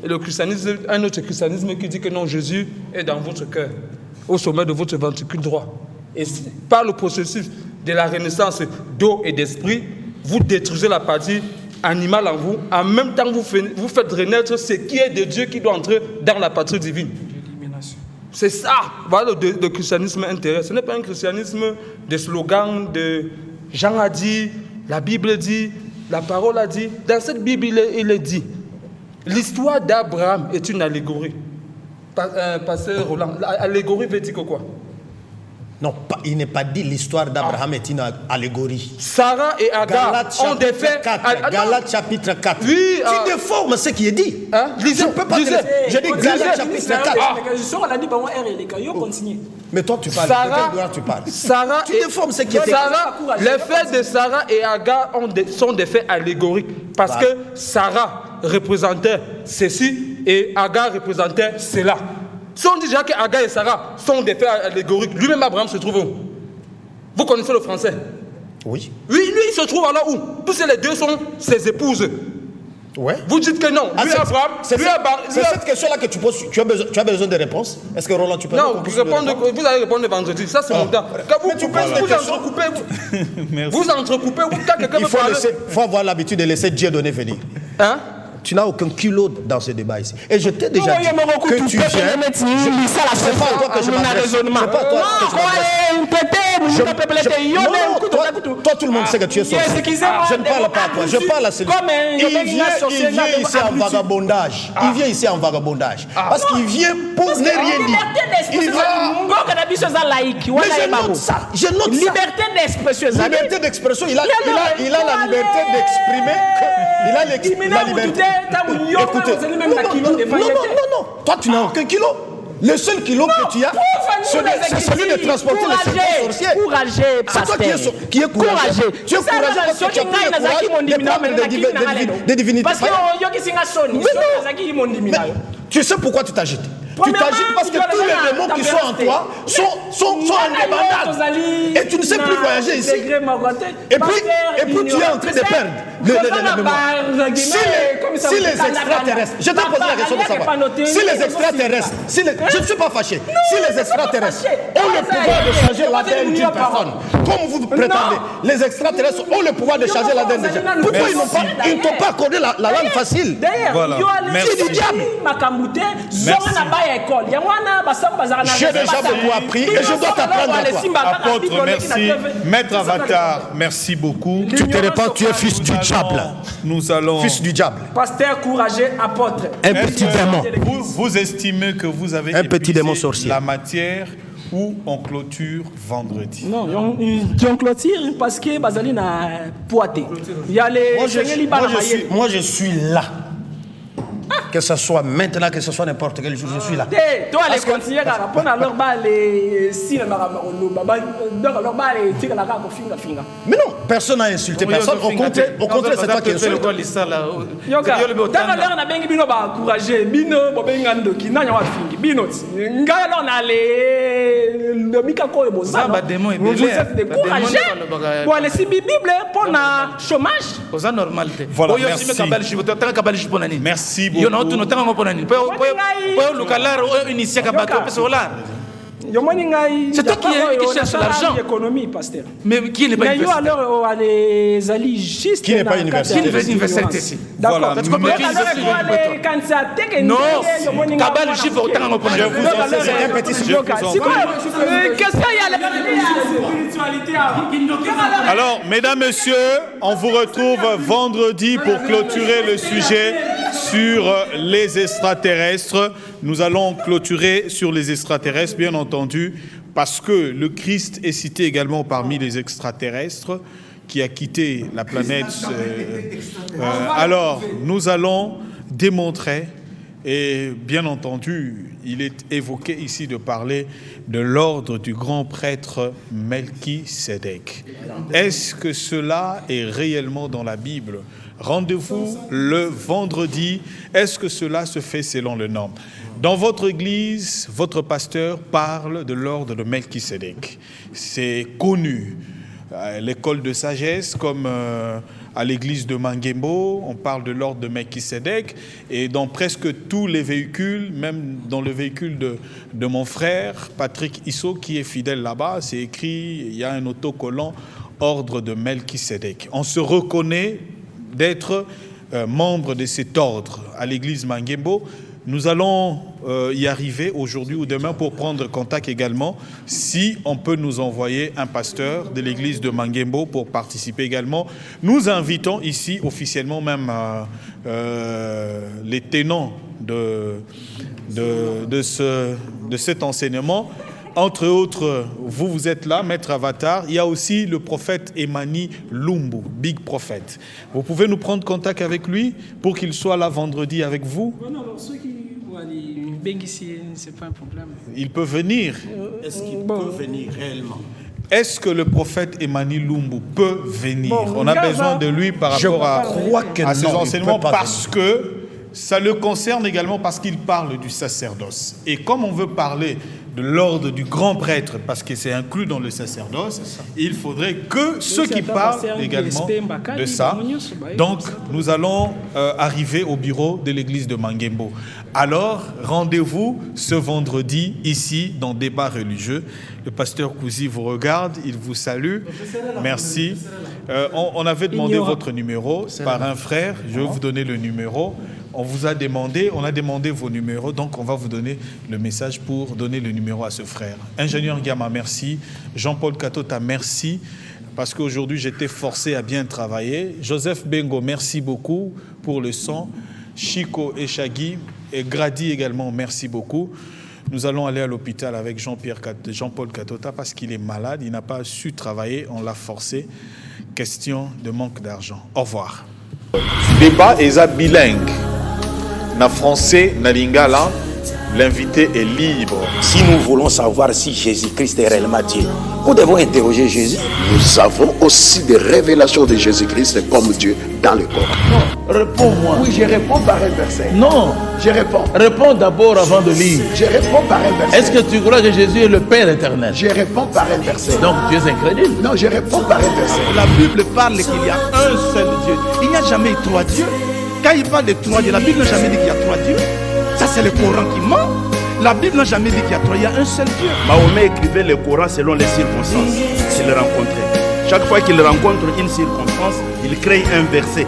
et le christianisme, un autre christianisme qui dit que non, Jésus est dans votre cœur, au sommet de votre ventricule droit. Et par le processus de la renaissance d'eau et d'esprit, vous détruisez la partie animale en vous, en même temps vous faites renaître ce qui est de Dieu qui doit entrer dans la patrie divine. C'est ça, voilà le christianisme intérieur. Ce n'est pas un christianisme de slogans, de Jean a dit, la Bible dit, la parole a dit. Dans cette Bible, il est dit, l'histoire d'Abraham est une allégorie. Pasteur Roland, l'allégorie veut dire quoi? Non, il n'est pas dit l'histoire d'Abraham est une allégorie. Sarah et Agar ont des faits. Galates chapitre 4. Oui, tu déformes ce qui est dit. Hein? Je ne peux pas te laisser. Je dis Galates chapitre 4. Mais toi, tu parles. Sarah tu déformes ce qui est dit. Les faits de Sarah et Agar sont des faits allégoriques. Parce que Sarah représentait ceci et Agar représentait cela. Si on dit déjà que Agar et Sarah sont des faits allégoriques, lui-même Abraham se trouve où? Vous connaissez le français? Oui. Oui, lui il se trouve alors où? Puisque les deux sont ses épouses. Ouais. Vous dites que non. Lui Abraham. C'est cette question-là que tu poses. Tu as besoin de réponses? Est-ce que Roland, tu peux répondre? Non, vous allez répondre vendredi. Ça, c'est mon temps. Quand vous entrecoupez, vous entrecoupez, il faut avoir l'habitude de laisser Dieu donner venir. Hein? Tu n'as aucun culot dans ce débat ici. Et je t'ai déjà dit que tu viens. C'est pas à toi que je m'adresse. C'est pas à toi que je m'adresse. Toi, tout le monde sait que tu es sorcier. Je ne parle pas à toi. Je parle à celui. Il vient ici en vagabondage. Il vient ici en vagabondage. Parce qu'il vient pour ne rien dire. Il va. Je note ça. Liberté d'expression. Liberté d'expression. Il a la liberté d'exprimer. Il a la liberté. Écoutez, non. Toi, tu n'as aucun kilo. Le seul kilo que tu as, c'est celui de transporter les serpents sorciers. C'est toi qui es courageux. Tu es courageux parce que tu as pris le courage des divinités. Mais tu sais pourquoi tu t'agites? Tu t'agites parce que tous les démons qui sont en toi sont indépendables. Et tu ne sais plus voyager ici. Et puis tu es en train de perdre la mémoire. Si les extraterrestres, je t'ai posé la question de savoir, si les extraterrestres, je ne suis pas fâché, si les extraterrestres ont le pouvoir de changer l'ADN d'une personne, comme vous prétendez, les extraterrestres ont le pouvoir de changer l'ADN des gens, pourquoi ils ne t'ont pas accordé la langue facile? Voilà, c'est du diable. J'ai déjà beaucoup appris et je dois t'apprendre à toi. Apôtre, merci. Maître Avatar, merci beaucoup. Tu te répands, tu es fils du diable. Nous allons... Fils du diable. Pasteur courageux, apôtre. Un petit démon. Vous estimez que vous avez un petit démon sorcier. La matière où on clôture vendredi? Non, on clôture parce que Bazali n'a poité. Il y a les... Moi, je suis là. Que ce soit maintenant, que ce soit n'importe quel jour, je suis là. Toi, les continuer à répondre à leur balle et si le Mais non, personne n'a insulté personne. Au contraire, c'est toi qui insulte. Voilà, merci beaucoup. C'est toi qui cherches l'argent. Mais qui n'est pas universitaire? Qui n'est pas universitaire ici? Voilà, non, Kabal Chiffre autant en Je vous en un petit sujet. Alors, mesdames, messieurs, on vous retrouve vendredi pour clôturer le sujet sur les extraterrestres. Nous allons clôturer sur les extraterrestres, bien entendu, parce que le Christ est cité également parmi les extraterrestres qui a quitté la planète. Alors, nous allons démontrer, et bien entendu, il est évoqué ici de parler de l'ordre du grand prêtre Melchisédek. Est-ce que cela est réellement dans la Bible? Rendez-vous le vendredi. Est-ce que cela se fait selon le norme? Dans votre église, votre pasteur parle de l'ordre de Melchisédek. C'est connu. L'école de sagesse, comme à l'église de Mangembo, on parle de l'ordre de Melchisédek. Et dans presque tous les véhicules, même dans le véhicule de mon frère, Patrick Isso, qui est fidèle là-bas, c'est écrit, il y a un autocollant, ordre de Melchisédek. On se reconnaît d'être membre de cet ordre à l'église Mangembo. Nous allons y arriver aujourd'hui ou demain pour prendre contact également. Si on peut nous envoyer un pasteur de l'église de Mangembo pour participer également. Nous invitons ici officiellement même les tenants de cet enseignement. Entre autres, vous êtes là, Maître Avatar. Il y a aussi le prophète Emani Lumbu, Big Prophet. Vous pouvez nous prendre contact avec lui pour qu'il soit là vendredi avec vous? Non, ceux qui vont aller ici, c'est pas un problème. Il peut venir. Est-ce qu'il peut venir réellement? Est-ce que le prophète Emani Lumbu peut venir? On a besoin de lui par rapport à ses enseignements parce que ça le concerne également parce qu'il parle du sacerdoce. Et comme on veut parler de l'ordre du grand prêtre, parce que c'est inclus dans le sacerdoce, il faudrait que ceux qui parlent également de ça. Donc, nous allons arriver au bureau de l'église de Mangembo. Alors, rendez-vous ce vendredi, ici, dans Débat religieux. Le pasteur Kouzi vous regarde, il vous salue. Merci. On avait demandé votre numéro par un frère. Je vais vous donner le numéro. On a demandé vos numéros, donc on va vous donner le message pour donner le numéro à ce frère. Ingénieur Gama, merci. Jean-Paul Katota, merci, parce qu'aujourd'hui j'étais forcé à bien travailler. Joseph Bengo, merci beaucoup pour le son. Chico et Chagui et Grady également, merci beaucoup. Nous allons aller à l'hôpital avec Jean-Paul Katota parce qu'il est malade, il n'a pas su travailler, on l'a forcé. Question de manque d'argent. Au revoir. Débat est bilingue. Na français, na lingala, l'invité est libre. Si nous voulons savoir si Jésus-Christ est réellement Dieu, nous devons interroger Jésus. Nous avons aussi des révélations de Jésus-Christ comme Dieu dans le Coran. Non, réponds-moi. Oui, je réponds par un verset. Non, je réponds. Réponds d'abord avant de lire. Je réponds par un verset. Est-ce que tu crois que Jésus est le Père éternel? Je réponds par un verset. Donc tu es incrédule? Non, je réponds par un verset. La Bible parle qu'il y a un seul Dieu. Il n'y a jamais eu trois dieux. Quand il parle de trois dieux, la Bible n'a jamais dit qu'il y a trois dieux. Ça, c'est le Coran qui ment. La Bible n'a jamais dit qu'il y a trois, il y a un seul Dieu. Mahomet écrivait le Coran selon les circonstances qu'il rencontrait. Chaque fois qu'il rencontre une circonstance, il crée un verset.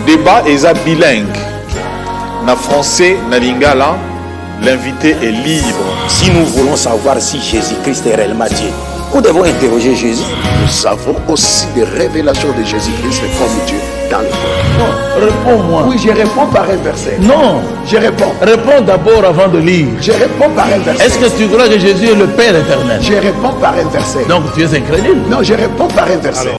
Débat est bilingue. Na français, na lingala, l'invité est libre. Si nous voulons savoir si Jésus-Christ est réellement Dieu, nous devons interroger Jésus. Nous avons aussi des révélations de Jésus-Christ comme Dieu dans le Coran. Non, réponds-moi. Oui, je réponds par un verset. Non, je réponds. Réponds d'abord avant de lire. Je réponds par un verset. Est-ce que tu crois que Jésus est le Père éternel? Je réponds par un verset. Donc tu es incrédule? Non, je réponds par un verset.